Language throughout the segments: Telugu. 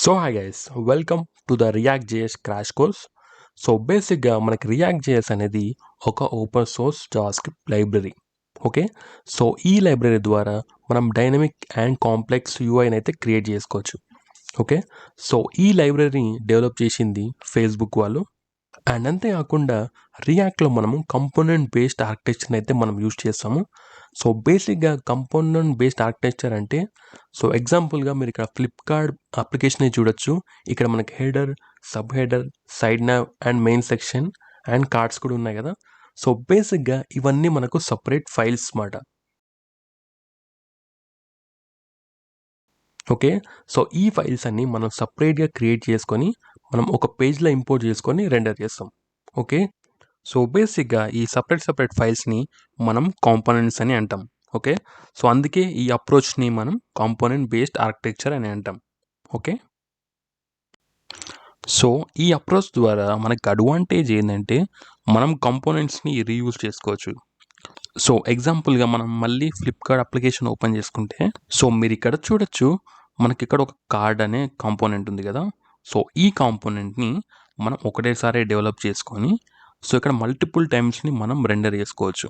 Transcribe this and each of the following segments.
So hi guys, welcome to the react JS crash course. So బేసిక్గా మనకి రియాక్ట్ జేఎస్ అనేది ఒక open source JavaScript library. Okay, so ఈ లైబ్రరీ ద్వారా మనం డైనమిక్ అండ్ కాంప్లెక్స్ యూఐని అయితే క్రియేట్ చేసుకోవచ్చు. ఓకే, సో ఈ లైబ్రరీని డెవలప్ చేసింది ఫేస్బుక్ వాళ్ళు. అండ్ అంతేకాకుండా రియాక్ట్లో మనము కంపోనెంట్ బేస్డ్ ఆర్కిటెక్చర్ని అయితే మనం యూజ్ చేస్తాము. సో బేసిక్గా కంపోనెంట్ బేస్డ్ ఆర్కిటెక్చర్ అంటే, సో ఎగ్జాంపుల్గా మీరు ఇక్కడ ఫ్లిప్కార్ట్ అప్లికేషన్ చూడొచ్చు. ఇక్కడ మనకి header, sub header, side now and main section and cards కూడా ఉన్నాయి కదా. సో బేసిక్గా ఇవన్నీ మనకు సపరేట్ ఫైల్స్ మాట. ఓకే, సో ఈ ఫైల్స్ అన్ని మనం సపరేట్గా క్రియేట్ చేసుకొని మనం ఒక పేజ్లో ఇంపోర్ట్ చేసుకొని రెండర్ చేస్తాం. ఓకే, సో బేసిక్గా ఈ సపరేట్ ఫైల్స్ని మనం కాంపోనెంట్స్ అని అంటాం. ఓకే, సో అందుకే ఈ అప్రోచ్ని మనం కాంపోనెంట్ బేస్డ్ ఆర్కిటెక్చర్ అని అంటాం. ఓకే, సో ఈ అప్రోచ్ ద్వారా మనకి అడ్వాంటేజ్ ఏంటంటే మనం కాంపోనెంట్స్ని రీయూజ్ చేసుకోవచ్చు. సో ఎగ్జాంపుల్గా మనం మళ్ళీ ఫ్లిప్కార్ట్ అప్లికేషన్ ఓపెన్ చేసుకుంటే, సో మీరు ఇక్కడ చూడొచ్చు, మనకి ఇక్కడ ఒక కార్డ్ అనే కాంపోనెంట్ ఉంది కదా. సో ఈ కాంపోనెంట్ని మనం ఒకటేసారి డెవలప్ చేసుకొని, సో ఇక్కడ మల్టిపుల్ టైమ్స్ని మనం రెండర్ చేసుకోవచ్చు.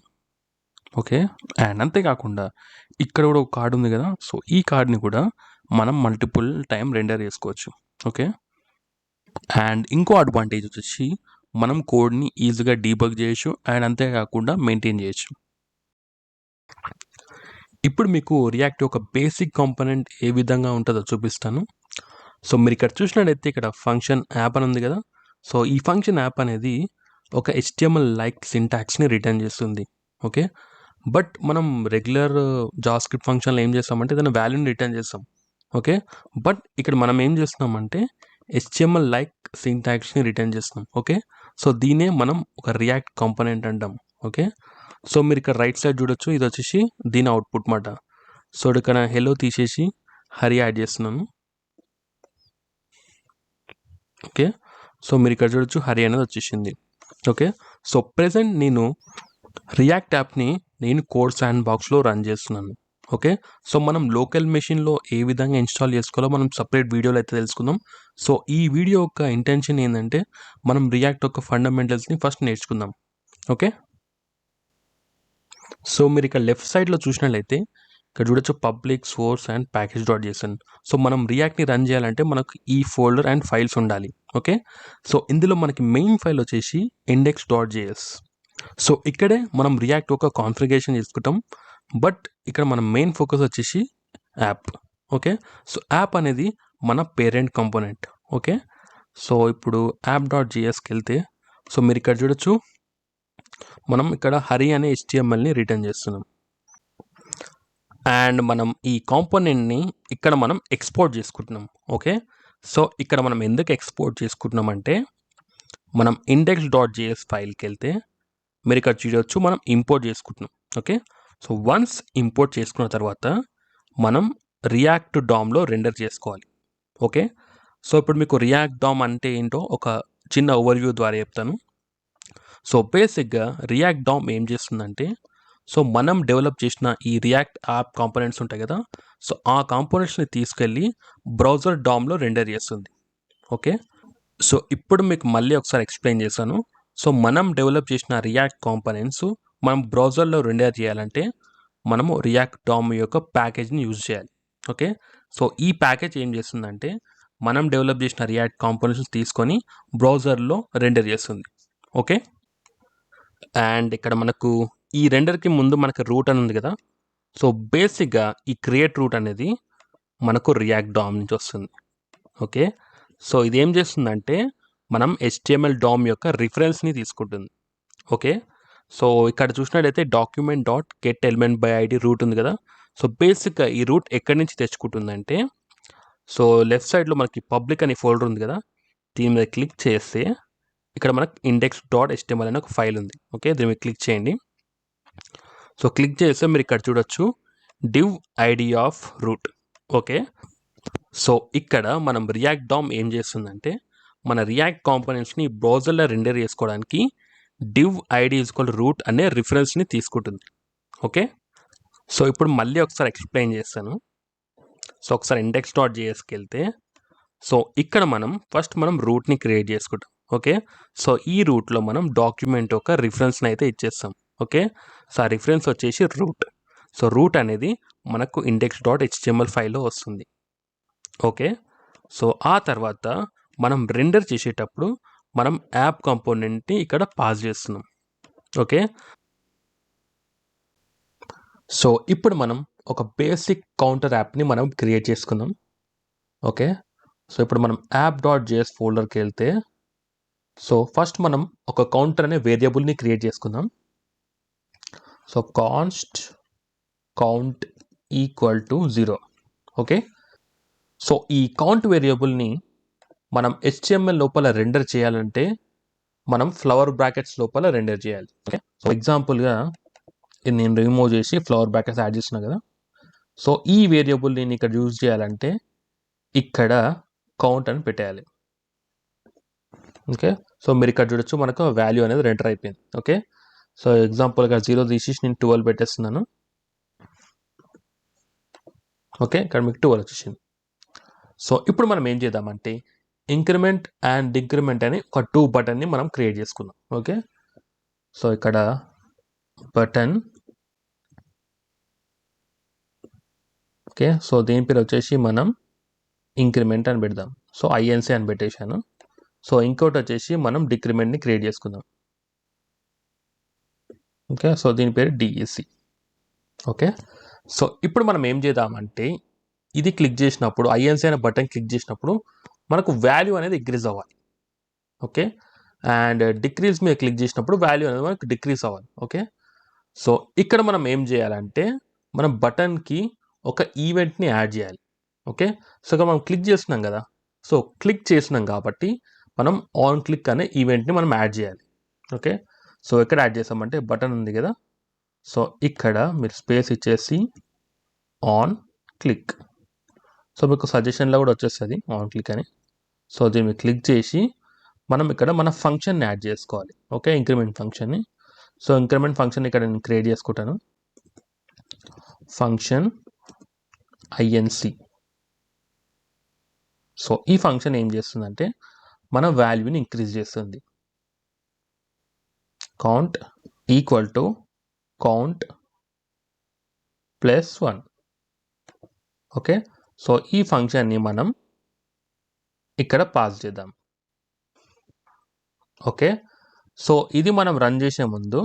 ఓకే, అండ్ అంతేకాకుండా ఇక్కడ కూడా ఒక కార్డ్ ఉంది కదా. సో ఈ కార్డ్ని కూడా మనం మల్టిపుల్ టైం రెండర్ చేసుకోవచ్చు. ఓకే, అండ్ ఇంకో అడ్వాంటేజ్ వచ్చేసి మనం కోడ్ని ఈజీగా డీబగ్ చేయొచ్చు అండ్ అంతేకాకుండా మెయింటైన్ చేయొచ్చు. ఇప్పుడు మీకు రియాక్ట్ ఒక బేసిక్ కాంపోనెంట్ ఏ విధంగా ఉంటుందో చూపిస్తాను. సో మీరు ఇక్కడ చూసినట్టయితే ఇక్కడ ఫంక్షన్ యాప్ అని ఉంది కదా. సో ఈ ఫంక్షన్ యాప్ అనేది ఒక HTML లైక్ సింటాక్స్ని రిటర్న్ చేస్తుంది. ఓకే, బట్ మనం రెగ్యులర్ జావాస్క్రిప్ట్ ఫంక్షన్లో ఏం చేస్తామంటే దాని వాల్యూని రిటర్న్ చేస్తాం. ఓకే, బట్ ఇక్కడ మనం ఏం చేస్తున్నామంటే HTML లైక్ సింటాక్స్ని రిటర్న్ చేస్తున్నాం. ఓకే, సో దీనే మనం ఒక రియాక్ట్ కాంపోనెంట్ అంటాం. ఓకే, సో మీరు ఇక్కడ రైట్ సైడ్ చూడొచ్చు, ఇది వచ్చేసి దీని అవుట్పుట్ మాట. సో ఇక్కడ హెలో తీసేసి హరి యాడ్ చేస్తున్నాను. ఓకే, సో మీరు ఇక్కడ చూడొచ్చు హరి అనేది వచ్చేసింది. ఓకే, సో ప్రెసెంట్ నేను రియాక్ట్ యాప్ని నేను కోడ్ శాండ్ బాక్స్లో రన్ చేస్తున్నాను. ఓకే, సో మనం లోకల్ మెషిన్లో ఏ విధంగా ఇన్స్టాల్ చేసుకోవాలో మనం సపరేట్ వీడియోలో అయితే తెలుసుకుందాం. సో ఈ వీడియో యొక్క ఇంటెన్షన్ ఏంటంటే మనం రియాక్ట్ యొక్క ఫండమెంటల్స్ని ఫస్ట్ నేర్చుకుందాం. ఓకే, సో మీరు ఇక్కడ లెఫ్ట్ సైడ్లో చూసినట్లయితే ఇక్కడ చూడొచ్చు public source and package.json. So మనం రియాక్ట్ని రన్ చేయాలంటే మనకు ఈ ఫోల్డర్ అండ్ ఫైల్స్ ఉండాలి. ఓకే, సో ఇందులో మనకి మెయిన్ ఫైల్ వచ్చేసి index.js. సో ఇక్కడే మనం రియాక్ట్ ఒక కాన్ఫిగరేషన్ చేసుకుంటాం, బట్ ఇక్కడ మన మెయిన్ ఫోకస్ వచ్చేసి యాప్. ఓకే, సో యాప్ అనేది మన పేరెంట్ కాంపోనెంట్. ఓకే, సో ఇప్పుడు app.jsకి వెళ్తే, సో మీరు ఇక్కడ చూడొచ్చు, మనం ఇక్కడ హరి అనే HTMLని రిటర్న్ చేస్తున్నాం. అండ్ మనం ఈ కాంపోనెంట్ని ఇక్కడ మనం ఎక్స్పోర్ట్ చేసుకుంటున్నాం. ఓకే, సో ఇక్కడ మనం ఎందుకు ఎక్స్పోర్ట్ చేసుకుంటున్నాం అంటే, మనం index.js ఫైల్కి వెళ్తే మీరు ఇక్కడ చూడవచ్చు మనం ఇంపోర్ట్ చేసుకుంటున్నాం. ఓకే, సో వన్స్ ఇంపోర్ట్ చేసుకున్న తర్వాత మనం రియాక్ట్ డామ్లో రెండర్ చేసుకోవాలి. ఓకే, సో ఇప్పుడు మీకు రియాక్ట్ డామ్ అంటే ఏంటో ఒక చిన్న ఓవర్వ్యూ ద్వారా చెప్తాను. సో బేసిక్గా రియాక్ట్ డామ్ ఏం చేస్తుందంటే, సో మనం డెవలప్ చేసిన ఈ రియాక్ట్ యాప్ కాంపోనెంట్స్ ఉంటాయి కదా, సో ఆ కాంపోనెంట్స్ని తీసుకెళ్ళి బ్రౌజర్ డామ్లో రెండర్ చేస్తుంది. ఓకే, సో ఇప్పుడు మీకు మళ్ళీ ఒకసారి ఎక్స్ప్లెయిన్ చేశాను. సో మనం డెవలప్ చేసిన రియాక్ట్ కాంపోనెంట్స్ మనం బ్రౌజర్లో రెండర్ చేయాలంటే మనము రియాక్ట్ డామ్ యొక్క ప్యాకేజ్ని యూజ్ చేయాలి. ఓకే, సో ఈ ప్యాకేజ్ ఏం చేస్తుందంటే మనం డెవలప్ చేసిన రియాక్ట్ కాంపోనెంట్స్ తీసుకొని బ్రౌజర్లో రెండర్ చేస్తుంది. ఓకే, అండ్ ఇక్కడ మనకు ఈ రెండర్కి ముందు మనకు రూట్ అని ఉంది కదా. సో బేసిక్గా ఈ క్రియేట్ రూట్ అనేది మనకు రియాక్ట్ డామ్ నుంచి వస్తుంది. ఓకే, సో ఇది ఏం చేస్తుందంటే మనం HTML డామ్ యొక్క రిఫరెన్స్ని తీసుకుంటుంది. ఓకే, సో ఇక్కడ చూసినట్టయితే document.getElementById రూట్ ఉంది కదా. సో బేసిక్గా ఈ రూట్ ఎక్కడి నుంచి తెచ్చుకుంటుందంటే, సో లెఫ్ట్ సైడ్లో మనకి పబ్లిక్ అనే ఫోల్డర్ ఉంది కదా, దీని మీద క్లిక్ చేస్తే ఇక్కడ మనకు index.html అనే ఒక ఫైల్ ఉంది. ఓకే, దీని మీద క్లిక్ చేయండి. సో క్లిక్ చేస్తే మీరు ఇక్కడ చూడొచ్చు div id of root. Okay, so ఇక్కడ మనం రియాక్ట్ డామ్ ఏం చేస్తుందంటే మన రియాక్ట్ కాంపోనెంట్స్ని బ్రౌజర్లో రెండర్ చేసుకోవడానికి div id రూట్ అనే రిఫరెన్స్ని తీసుకుంటుంది. ఓకే, సో ఇప్పుడు మళ్ళీ ఒకసారి ఎక్స్ప్లెయిన్ చేస్తాను. సో ఒకసారి index.jsకి వెళ్తే సో ఇక్కడ ఫస్ట్ మనం రూట్ని క్రియేట్ చేసుకుంటాం. ఓకే, సో ఈ రూట్లో మనం డాక్యుమెంట్ ఒక రిఫరెన్స్ని అయితే ఇచ్చేస్తాం. ఓకే, సో ఆ రిఫరెన్స్ వచ్చేసి రూట్. సో రూట్ అనేది మనకు index.html ఫైల్లో వస్తుంది. ఓకే, సో ఆ తర్వాత మనం రెండర్ చేసేటప్పుడు మనం యాప్ కాంపోనెంట్ని ఇక్కడ పాస్ చేస్తున్నాం. ఓకే, సో ఇప్పుడు మనం ఒక బేసిక్ కౌంటర్ యాప్ని మనం క్రియేట్ చేసుకుందాం. ఓకే, సో ఇప్పుడు మనం app.js ఫోల్డర్కి వెళ్తే, సో ఫస్ట్ మనం ఒక కౌంటర్ అనే వేరియబుల్ని క్రియేట్ చేసుకుందాం. So const count equal to 0. Okay, so ఈ కౌంట్ వేరియబుల్ని మనం HTML లోపల రెండర్ చేయాలంటే మనం ఫ్లవర్ బ్రాకెట్స్ లోపల రెండర్ చేయాలి. ఓకే, సో ఎగ్జాంపుల్గా ఇది నేను రిమూవ్ చేసి ఫ్లవర్ బ్రాకెట్స్ యాడ్ చేస్తున్నా కదా. సో ఈ వేరియబుల్ నేను ఇక్కడ యూజ్ చేయాలంటే ఇక్కడ కౌంట్ అని పెట్టేయాలి. ఓకే, సో మీరు ఇక్కడ చూడొచ్చు మనకు వాల్యూ అనేది రెండర్ అయిపోయింది. ఓకే, సో ఎగ్జాంపుల్గా 0 తీసేసి నేను 12 పెట్టేస్తున్నాను. ఓకే, ఇక్కడ మీకు 12 వచ్చేసింది. సో ఇప్పుడు మనం ఏం చేద్దామంటే ఇంక్రిమెంట్ అండ్ డిక్రిమెంట్ అని ఒక 2 బటన్ని మనం క్రియేట్ చేసుకుందాం. ఓకే, సో ఇక్కడ బటన్, ఓకే, సో దీని పేరు వచ్చేసి మనం ఇంక్రిమెంట్ అని పెడదాం. సో INC అని పెట్టేశాను. సో ఇంకోటి వచ్చేసి మనం డిక్రిమెంట్ని క్రియేట్ చేసుకుందాం. ఓకే, సో దీని పేరు DEC. ఓకే, సో ఇప్పుడు మనం ఏం చేద్దామంటే ఇది క్లిక్ చేసినప్పుడు INC అనే బటన్ క్లిక్ చేసినప్పుడు మనకు వాల్యూ అనేది ఇంక్రీజ్ అవ్వాలి. ఓకే, అండ్ డిక్రీజ్ మీద క్లిక్ చేసినప్పుడు వాల్యూ అనేది మనకు డిక్రీజ్ అవ్వాలి. ఓకే, సో ఇక్కడ మనం ఏం చేయాలంటే మనం బటన్కి ఒక ఈవెంట్ని యాడ్ చేయాలి. ఓకే, సో ఇక్కడ మనం క్లిక్ చేస్తున్నాం కదా. సో క్లిక్ చేసినాం కాబట్టి మనం ఆన్ క్లిక్ అనే ఈవెంట్ని మనం యాడ్ చేయాలి. ఓకే, సో ఎక్కడ యాడ్ చేసామంటే బటన్ ఉంది కదా. సో ఇక్కడ మీరు స్పేస్ ఇచ్చేసి ఆన్ క్లిక్, సో మీకు సజెషన్లో కూడా వచ్చేస్తుంది ఆన్ క్లిక్ అని. సో దీన్ని క్లిక్ చేసి మనం ఇక్కడ మన ఫంక్షన్ని యాడ్ చేసుకోవాలి. ఓకే, ఇంక్రిమెంట్ ఫంక్షన్ని. సో ఇంక్రిమెంట్ ఫంక్షన్ ఇక్కడ నేను క్రియేట్ చేసుకుంటాను. Function INC. సో ఈ ఫంక్షన్ ఏం చేస్తుందంటే మన వాల్యూని ఇంక్రీజ్ చేస్తుంది. Count equal to count plus 1. Okay, so ఈ ఫంక్షన్ని మనం ఇక్కడ పాస్ చేద్దాం. ఓకే, సో ఇది మనం రన్ చేసే ముందు,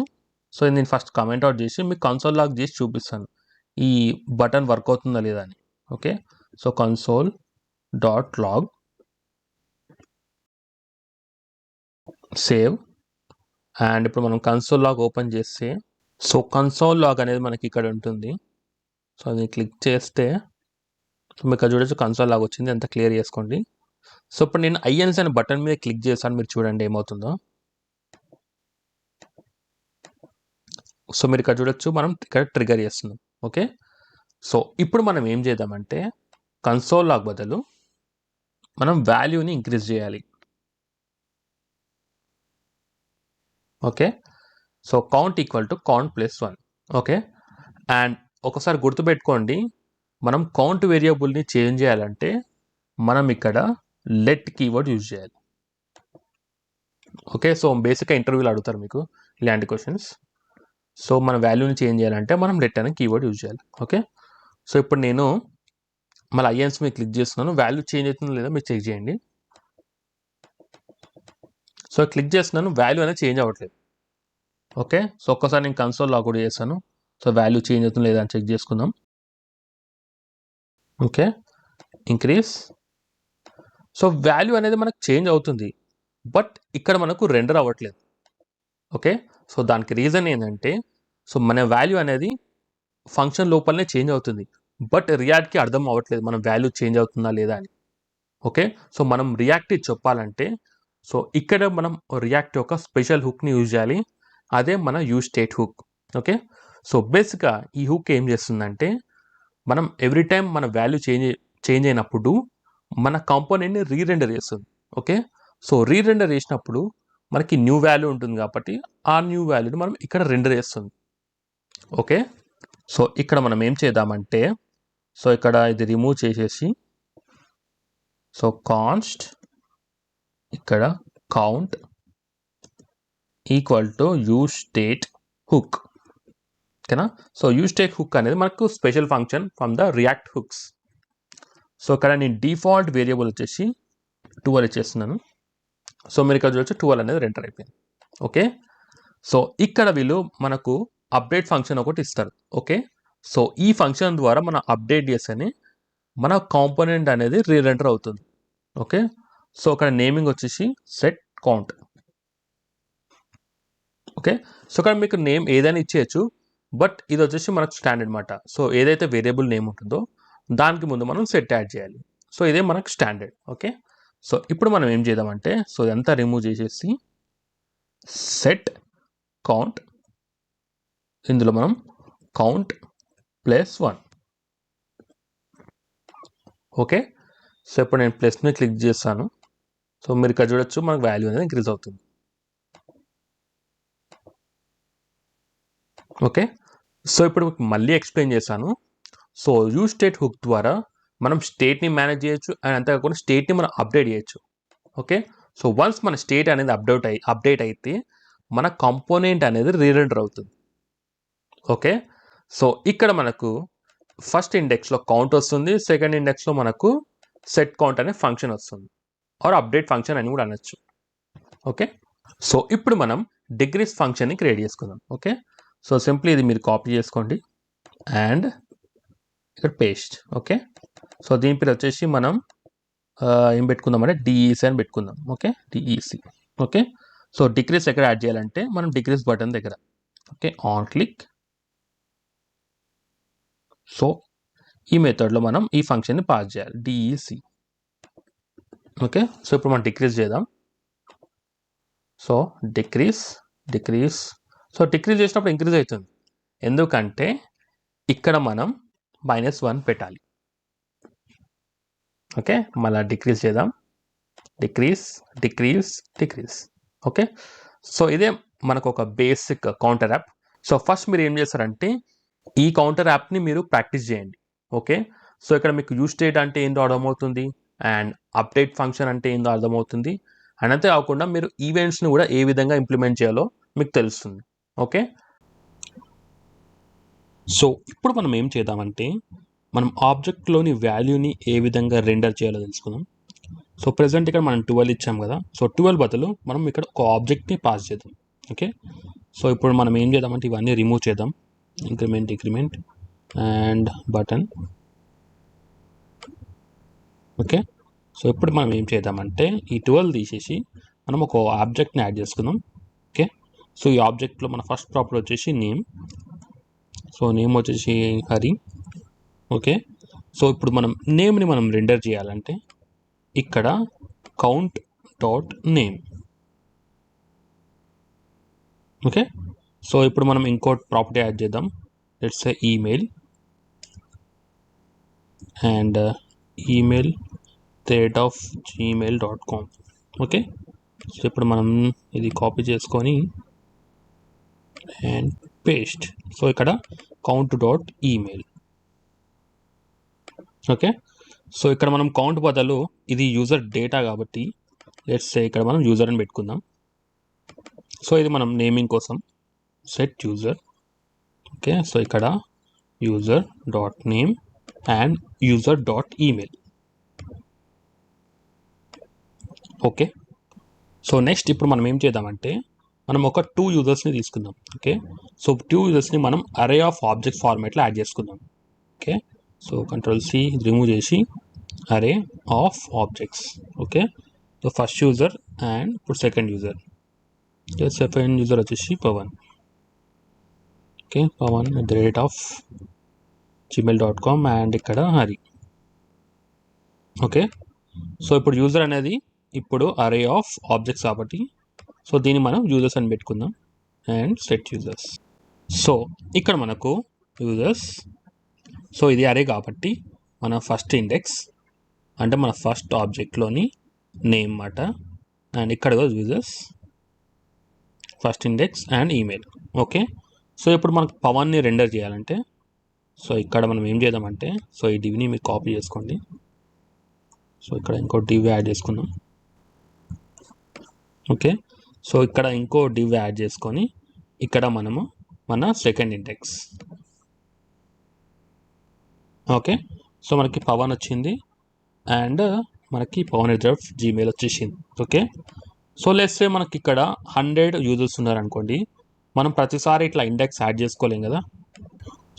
సో నేను ఫస్ట్ కామెంట్ అవుట్ చేసి మీకు కన్సోల్ లాగ్ చేసి చూపిస్తాను ఈ బటన్ వర్క్ అవుతుందా లేదా అని. Okay, so console.log save. And ఇప్పుడు మనం కన్సోల్ లాగ్ ఓపెన్ చేస్తే, సో కన్సోల్ లాగ్ అనేది మనకి ఇక్కడ ఉంటుంది. సో అది క్లిక్ చేస్తే మీకు ఇక్కడ చూడొచ్చు కన్సోల్ లాగ్ వచ్చింది. అంతా క్లియర్ చేసుకోండి. సో ఇప్పుడు నేను INC అనే బటన్ మీద క్లిక్ చేస్తాను, మీరు చూడండి ఏమవుతుందో. సో మీరు ఇక్కడ చూడొచ్చు మనం ఇక్కడ ట్రిగర్ చేస్తున్నాం. ఓకే, సో ఇప్పుడు మనం ఏం చేద్దామంటే కన్సోల్ లాగ్ బదులు మనం వాల్యూని ఇంక్రీజ్ చేయాలి. Okay, so count equal to count plus 1. Okay, and ఒకసారి గుర్తుపెట్టుకోండి, మనం కౌంట్ వేరియబుల్ని చేంజ్ చేయాలంటే మనం ఇక్కడ లెట్ కీవర్డ్ యూజ్ చేయాలి. ఓకే, సో బేసిక్గా ఇంటర్వ్యూలో అడుగుతారు మీకు ఇలాంటి క్వశ్చన్స్. సో మన వాల్యూని చేంజ్ చేయాలంటే మనం లెట్ అనే కీవర్డ్ యూజ్ చేయాలి. ఓకే, సో ఇప్పుడు నేను మళ్ళీ INC మీద క్లిక్ చేస్తున్నాను. వాల్యూ చేంజ్ అవుతుందో లేదో మీరు చెక్ చేయండి. సో క్లిక్ చేస్తున్నాను, వాల్యూ అనేది చేంజ్ అవ్వట్లేదు. ఓకే, సో ఒక్కసారి నేను కన్సోల్ లాగ్ కూడా చేస్తాను. సో వాల్యూ చేంజ్ అవుతుందో లేదా అని చెక్ చేసుకుందాం. Okay, increase. సో వాల్యూ అనేది మనకు చేంజ్ అవుతుంది, బట్ ఇక్కడ మనకు రెండర్ అవ్వట్లేదు. ఓకే, సో దానికి రీజన్ ఏంటంటే, సో మన వాల్యూ అనేది ఫంక్షన్ లోపలనే చేంజ్ అవుతుంది, బట్ రియాక్ట్కి అర్థం అవ్వట్లేదు మనం వాల్యూ చేంజ్ అవుతుందా లేదా అని. ఓకే, సో మనం రియాక్ట్ చెప్పాలంటే, సో ఇక్కడ మనం రియాక్ట్ యొక్క స్పెషల్ హుక్ని యూజ్ చేయాలి. అదే మన use state hook. Okay, so బేసిక్గా ఈ హుక్ ఏం చేస్తుందంటే మనం ఎవ్రీ టైం మన వాల్యూ చేంజ్ అయినప్పుడు మన కాంపోనెంట్ని రీరెండర్ చేస్తుంది. ఓకే, సో రీరెండర్ చేసినప్పుడు మనకి న్యూ వాల్యూ ఉంటుంది కాబట్టి ఆ న్యూ వాల్యూని మనం ఇక్కడ రెండర్ చేస్తుంది. ఓకే, సో ఇక్కడ మనం ఏం చేద్దామంటే, సో ఇక్కడ ఇది రిమూవ్ చేసేసి సో కాన్స్ట్ ఇక్కడ count equal to use state hook, ఓకేనా. సో యూజ్ స్టేట్ హుక్ అనేది మనకు special function from the react hooks. So ఇక్కడ నేను డిఫాల్ట్ వేరియబుల్ వచ్చేసి 12 ఇచ్చేస్తున్నాను. సో మీరు ఇక్కడ చూడొచ్చు 12 అనేది రెంటర్ అయిపోయింది. ఓకే, సో ఇక్కడ వీళ్ళు మనకు అప్డేట్ ఫంక్షన్ ఒకటి ఇస్తారు. ఓకే, సో ఈ ఫంక్షన్ ద్వారా మనం అప్డేట్ చేస్తేనే మన కాంపోనెంట్ అనేది రీరెండర్ అవుతుంది. ఓకే, సో ఇక్కడ నేమింగ్ వచ్చేసి సెట్ కౌంట్. ఓకే, సో ఇక్కడ మీకు నేమ్ ఏదైనా ఇచ్చేయచ్చు, బట్ ఇది వచ్చేసి మనకు స్టాండర్డ్ అనమాట. సో ఏదైతే వేరియబుల్ నేమ్ ఉంటుందో దానికి ముందు మనం సెట్ యాడ్ చేయాలి. సో ఇదే మనకు స్టాండర్డ్. ఓకే, సో ఇప్పుడు మనం ఏం చేద్దామంటే, సో ఇదంతా రిమూవ్ చేసేసి సెట్ కౌంట్, ఇందులో మనం కౌంట్ +1. ఓకే, సో ఇప్పుడు నేను ప్లస్ని క్లిక్ చేస్తాను. సో మీరు ఇక్కడ చూడొచ్చు మనకు వాల్యూ అనేది ఇంక్రీజ్ అవుతుంది. ఓకే, సో ఇప్పుడు మళ్ళీ ఎక్స్ప్లెయిన్ చేశాను. సో యూజ్ స్టేట్ హుక్ ద్వారా మనం స్టేట్ని మేనేజ్ చేయొచ్చు, అండ్ అంతేకాకుండా స్టేట్ని మనం అప్డేట్ చేయొచ్చు. ఓకే, సో వన్స్ మన స్టేట్ అనేది అప్డేట్ అయితే మన కాంపోనెంట్ అనేది రీరెండర్ అవుతుంది. ఓకే, సో ఇక్కడ మనకు ఫస్ట్ ఇండెక్స్లో కౌంట్ వస్తుంది, సెకండ్ ఇండెక్స్లో మనకు సెట్ కౌంట్ అనే ఫంక్షన్ వస్తుంది, ఆర్ అప్డేట్ ఫంక్షన్ అని కూడా అనొచ్చు. ఓకే, సో ఇప్పుడు మనం డిగ్రీస్ ఫంక్షన్ని క్రియేట్ చేసుకుందాం. ఓకే, సో సింప్లీ ఇది మీరు కాపీ చేసుకోండి అండ్ ఇక్కడ పేస్ట్. ఓకే, సో దీని పేరు వచ్చేసి మనం ఏం పెట్టుకుందాం అంటే డిఈసి అని పెట్టుకుందాం. Okay, DEC. Okay, so decrease ఎక్కడ యాడ్ చేయాలంటే మనం డిక్రీస్ బటన్ దగ్గర. Okay, on click. సో ఈ మెథడ్లో మనం ఈ ఫంక్షన్ని పాస్ చేయాలి, డిఈసి. ఓకే, సో ఇప్పుడు మనం డిక్రీస్ చేద్దాం. So decrease. సో డిక్రీస్ చేసినప్పుడు ఇంక్రీజ్ అవుతుంది, ఎందుకంటే ఇక్కడ మనం -1 పెట్టాలి. ఓకే, మళ్ళీ డిక్రీస్ చేద్దాం. డిక్రీస్. ఓకే, సో ఇదే మనకు ఒక basic counter app. So first మీరు ఏం చేస్తారంటే ఈ కౌంటర్ యాప్ని మీరు ప్రాక్టీస్ చేయండి. ఓకే, సో ఇక్కడ మీకు యూజ్ స్టేట్ అంటే ఏందో అర్థమవుతుంది, అండ్ అప్డేట్ ఫంక్షన్ అంటే ఏందో అర్థమవుతుంది, అండ్ అంతే కాకుండా మీరు ఈవెంట్స్ని కూడా ఏ విధంగా ఇంప్లిమెంట్ చేయాలో మీకు తెలుస్తుంది. ఓకే, సో ఇప్పుడు మనం ఏం చేద్దామంటే మనం ఆబ్జెక్ట్లోని వాల్యూని ఏ విధంగా రెండర్ చేయాలో తెలుసుకుందాం. సో ప్రెసెంట్ ఇక్కడ మనం 12 ఇచ్చాం కదా, సో 12 బదులు మనం ఇక్కడ ఒక ఆబ్జెక్ట్ని పాస్ చేద్దాం. ఓకే, సో ఇప్పుడు మనం ఏం చేద్దామంటే ఇవన్నీ రిమూవ్ చేద్దాం, decrement and button. Okay, so ఇప్పుడు మనం ఏం చేద్దామంటే ఈ 12 తీసేసి మనం ఒక ఆబ్జెక్ట్ని యాడ్ చేసుకుందాం. ఓకే, సో ఈ ఆబ్జెక్ట్లో మన ఫస్ట్ ప్రాపర్టీ వచ్చేసి నేమ్. సో నేమ్ వచ్చేసి హరి. ఓకే, సో ఇప్పుడు మనం నేమ్ని మనం రెండర్ చేయాలంటే ఇక్కడ count.name. ఓకే, సో ఇప్పుడు మనం ఇంకోటి ప్రాపర్టీ యాడ్ చేద్దాం, let's say email and email @gmail.com. Okay, so ఇప్పుడు మనం ఇది కాపీ చేసుకొని అండ్ పేస్ట్. సో ఇక్కడ count.email. ఓకే, సో ఇక్కడ మనం కౌంట్ బదులు ఇది యూజర్ డేటా కాబట్టి లెట్స్ సే ఇక్కడ మనం యూజర్ అని పెట్టుకుందాం. సో ఇది మనం నేమింగ్ కోసం సెట్ యూజర్. ఓకే, సో ఇక్కడ user.name and user.email. Okay, so next ఇప్పుడు మనం ఏం చేద్దామంటే మనం ఒక 2 యూజర్స్ని తీసుకుందాం. ఓకే, సో 2 యూజర్స్ని మనం అరే ఆఫ్ ఆబ్జెక్ట్ ఫార్మాట్లో యాడ్ చేసుకుందాం. ఓకే, సో Ctrl+C రిమూవ్ చేసి array of objects. Okay, so first user and ఇప్పుడు సెకండ్ యూజర్. సెకండ్ యూజర్ వచ్చేసి Pavan. Okay, Pavan @gmail.com and ఇక్కడ హరి. ఓకే, సో ఇప్పుడు యూజర్ అనేది ఇప్పుడు అరే ఆఫ్ ఆబ్జెక్ట్స్ కాబట్టి సో దీన్ని మనం యూజర్స్ అని పెట్టుకుందాం అండ్ సెట్ యూజర్స్. సో ఇక్కడ మనకు యూజర్స్, సో ఇది అరే కాబట్టి మన ఫస్ట్ ఇండెక్స్ అంటే మన ఫస్ట్ ఆబ్జెక్ట్లోని నేమ్ మాట, అండ్ ఇక్కడ users first index and email. Okay, so ఇప్పుడు మనకు పవన్ని రెండర్ చేయాలంటే సో ఇక్కడ మనం ఏం చేద్దామంటే సో ఈ డివిని మీరు కాపీ చేసుకోండి. సో ఇక్కడ ఇంకో డివ్ యాడ్ చేసుకుందాం. ఓకే, సో ఇక్కడ ఇంకో డివ్ యాడ్ చేసుకొని ఇక్కడ మనము మన సెకండ్ ఇండెక్స్. ఓకే, సో మనకి పవన్ వచ్చింది అండ్ మనకి pwan@gmail వచ్చేసింది. ఓకే, సో లెట్స్ సే మనకి ఇక్కడ 100 యూజర్స్ ఉన్నారనుకోండి, మనం ప్రతిసారి ఇట్లా ఇండెక్స్ యాడ్ చేసుకోలేం కదా.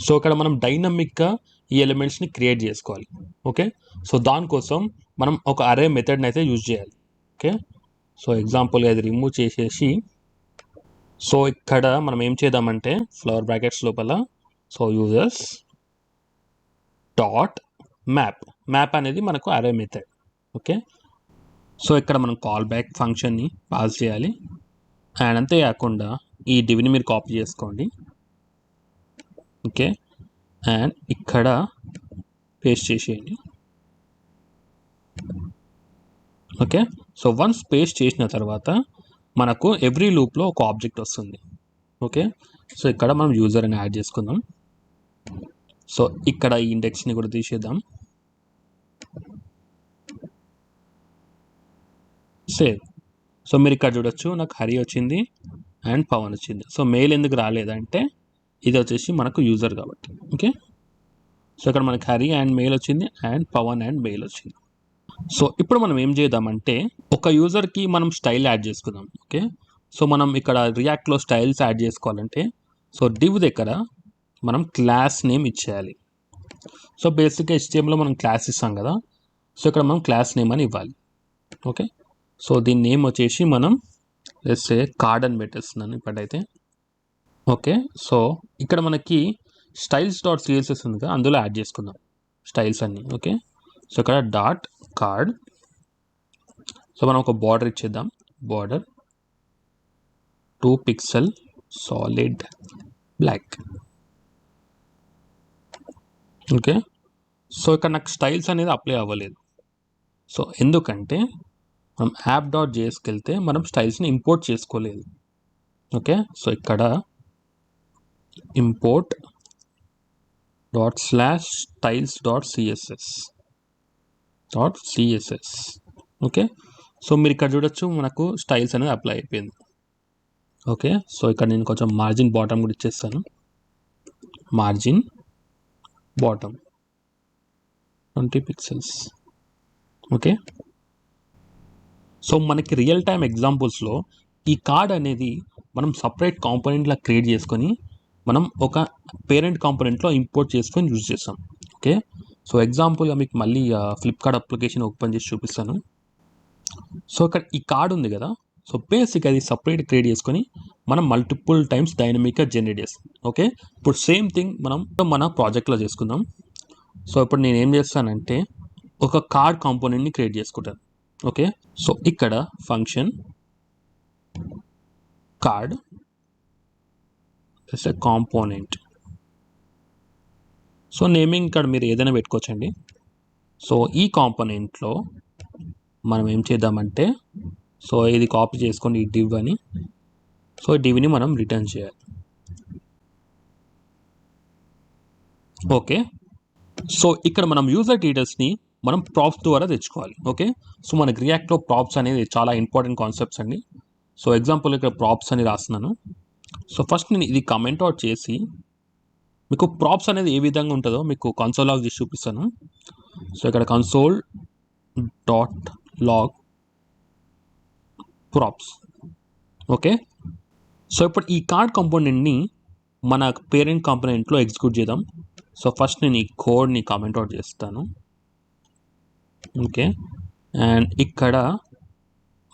సో ఇక్కడ మనం డైనమిక్గా ఈ ఎలిమెంట్స్ని క్రియేట్ చేసుకోవాలి. ఓకే, సో దానికోసం మనం ఒక అరే మెథడ్ని అయితే యూజ్ చేయాలి. ఓకే, సో ఎగ్జాంపుల్గా ఇది రిమూవ్ చేసేసి, సో ఇక్కడ మనం ఏం చేద్దామంటే ఫ్లవర్ బ్రాకెట్స్ లోపల సో యూజర్స్ డాట్ మ్యాప్ అనేది మనకు అరే మెథడ్. ఓకే, సో ఇక్కడ మనం కాల్ బ్యాక్ ఫంక్షన్ని పాస్ చేయాలి అండ్ అంతేకాకుండా ఈ డివ్ని మీరు కాపీ చేసుకోండి. ఓకే, అండ్ ఇక్కడ పేస్ట్ చేసేయండి. ఓకే, సో వన్స్ పేస్ట్ చేసిన తర్వాత మనకు ఎవ్రీ లూప్లో ఒక ఆబ్జెక్ట్ వస్తుంది. ఓకే, సో ఇక్కడ మనం యూజర్ అని యాడ్ చేసుకుందాం. సో ఇక్కడ ఈ ఇండెక్స్ని కూడా తీసేద్దాం. సేవ్. సో మీరు ఇక్కడ చూడొచ్చు, నాకు హరి వచ్చింది అండ్ పవన్ వచ్చింది. సో మెయిల్ ఎందుకు రాలేదంటే ఇది వచ్చేసి మనకు యూజర్ కాబట్టి. ఓకే, సో ఇక్కడ మనకి హరి అండ్ మెయిల్ వచ్చింది అండ్ పవన్ అండ్ మెయిల్ వచ్చింది. సో ఇప్పుడు మనం ఏం చేద్దామంటే ఒక యూజర్కి మనం స్టైల్ యాడ్ చేసుకుందాం. ఓకే, సో మనం ఇక్కడ రియాక్ట్లో స్టైల్స్ యాడ్ చేసుకోవాలంటే సో డివ్ దగ్గర మనం క్లాస్ నేమ్ ఇచ్చేయాలి. సో బేసిక్గా HTMLలో మనం క్లాస్ ఇస్తాం కదా, సో ఇక్కడ మనం క్లాస్ నేమ్ అని ఇవ్వాలి. ఓకే, సో దీని నేమ్ వచ్చేసి మనం వేస్తే కార్డ్ అని పెట్టేస్తున్నాను ఇప్పుడైతే. ఓకే, సో ఇక్కడ మనకి styles.css ఉంది కదా, అందులో యాడ్ చేసుకుందాం స్టైల్స్ అన్ని. ఓకే, సో ఇక్కడ డాట్ కార్డ్. సో మనం ఒక బార్డర్ ఇచ్చేద్దాం. Border 2 pixel solid black. Okay, so ఇక్కడ నాకు స్టైల్స్ అనేది అప్లై అవ్వలేదు. సో ఎందుకంటే మనం app.jsకి వెళ్తే మనం స్టైల్స్ని ఇంపోర్ట్ చేసుకోలేదు. ఓకే, సో ఇక్కడ ఇంపోర్ట్ ./styles.css. ఓకే, సో మీరు ఇక్కడ చూడొచ్చు మనకు స్టైల్స్ అనేది అప్లై అయిపోయింది. ఓకే, సో ఇక్కడ నేను కొంచెం మార్జిన్ బాటమ్ కూడా ఇచ్చేస్తాను. Margin bottom 20 pixels. Okay, so మనకి రియల్ టైమ్ ఎగ్జాంపుల్స్లో ఈ కార్డ్ అనేది మనం సపరేట్ కాంపోనెంట్లా క్రియేట్ చేసుకొని మనం ఒక పేరెంట్ కాంపోనెంట్లో ఇంపోర్ట్ చేసుకొని యూజ్ చేస్తాం. ఓకే, సో ఎగ్జాంపుల్గా మీకు మళ్ళీ ఫ్లిప్కార్ట్ అప్లికేషన్ ఓపెన్ చేసి చూపిస్తాను. సో ఇక్కడ ఈ కార్డ్ ఉంది కదా, సో బేసిక్ అది సపరేట్ క్రియేట్ చేసుకొని మనం మల్టిపుల్ టైమ్స్ డైనమిక్గా జనరేట్ చేస్తాం. ఓకే, ఇప్పుడు సేమ్ థింగ్ మనం మన ప్రాజెక్ట్లో చేసుకుందాం. సో ఇప్పుడు నేను ఏం చేస్తానంటే ఒక కార్డ్ కాంపోనెంట్ని క్రియేట్ చేసుకుంటాను. ఓకే, సో ఇక్కడ ఫంక్షన్ కార్డ్ ఎ కాంపోనెంట్. సో నేమింగ్ ఇక్కడ మీరు ఏదైనా పెట్టుకోవచ్చండి. సో ఈ కాంపోనెంట్లో మనం ఏం చేద్దామంటే సో ఇది కాపీ చేసుకొని ఈ డివ్ అని, సో డివ్ని మనం రిటర్న్ చేయాలి. ఓకే, సో ఇక్కడ మనం యూజర్ డీటెయిల్స్ని మనం ప్రాప్స్ ద్వారా తెచ్చుకోవాలి. ఓకే, సో మనకి రియాక్ట్లో ప్రాప్స్ అనేది చాలా ఇంపార్టెంట్ కాన్సెప్ట్స్ అండి. సో ఎగ్జాంపుల్ ఇక్కడ ప్రాప్స్ అని రాస్తున్నాను. సో ఫస్ట్ నేను ఇది కమెంట్ అవుట్ చేసి మీకు ప్రాప్స్ అనేది ఏ విధంగా ఉంటుందో మీకు కన్సోల్ లాగ్ చేసి చూపిస్తాను. సో ఇక్కడ console.log ప్రాప్స్. ఓకే, సో ఇప్పుడు ఈ కార్డ్ కాంపోనెంట్ని మన పేరెంట్ కాంపోనెంట్లో ఎగ్జిక్యూట్ చేద్దాం. సో ఫస్ట్ నేను ఈ కోడ్ని కామెంట్ అవుట్ చేస్తాను. ఓకే, అండ్ ఇక్కడ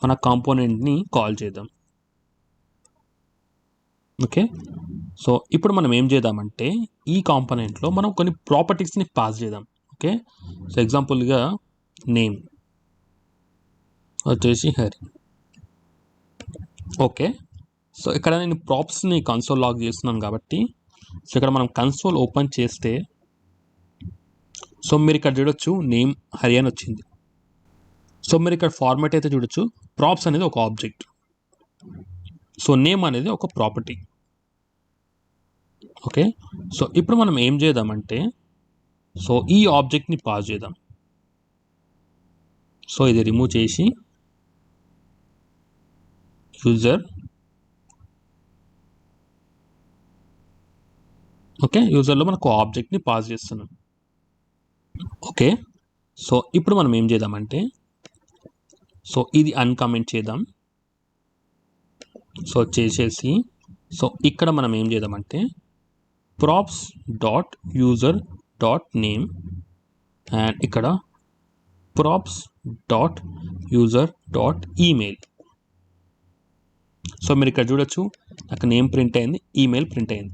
మన కాంపోనెంట్ని కాల్ చేద్దాం. ఓకే, సో ఇప్పుడు మనం ఏం చేద్దామంటే ఈ కాంపోనెంట్లో మనం కొన్ని ప్రాపర్టీస్ని పాస్ చేద్దాం. ఓకే, సో ఎగ్జాంపుల్గా నేమ్ వచ్చేసి హరి. ఓకే, సో ఇక్కడ నేను ప్రాప్స్ని కన్సోల్ లాగ్ చేస్తున్నాను కాబట్టి సో ఇక్కడ మనం కన్సోల్ ఓపెన్ చేస్తే సో మీరు ఇక్కడ చూడొచ్చు నేమ్ హరి అని వచ్చింది. సో మీరు ఇక్కడ ఫార్మాట్ అయితే చూడొచ్చు, ప్రాప్స్ అనేది ఒక ఆబ్జెక్ట్, సో నేమ్ అనేది ఒక ప్రాపర్టీ. ఓకే, సో ఇప్పుడు మనం ఏం చేద్దామంటే సో ఈ ఆబ్జెక్ట్ని పాస్ చేద్దాం. సో ఇది రిమూవ్ చేసి యూజర్, ఓకే, యూజర్లో మనకు ఆబ్జెక్ట్ని పాస్ చేస్తున్నాం. ఓకే, సో ఇప్పుడు మనం ఏం చేద్దామంటే, సో ఇది అన్కామెంట్ చేద్దాం. సో చేసేసి, సో ఇక్కడ మనం ఏం చేద్దామంటే props dot user dot name and ఇక్కడ props dot user dot email. So మీరు ఇక్కడ చూడొచ్చు, నాకు నేమ్ ప్రింట్ అయింది, ఈమెయిల్ ప్రింట్ అయింది.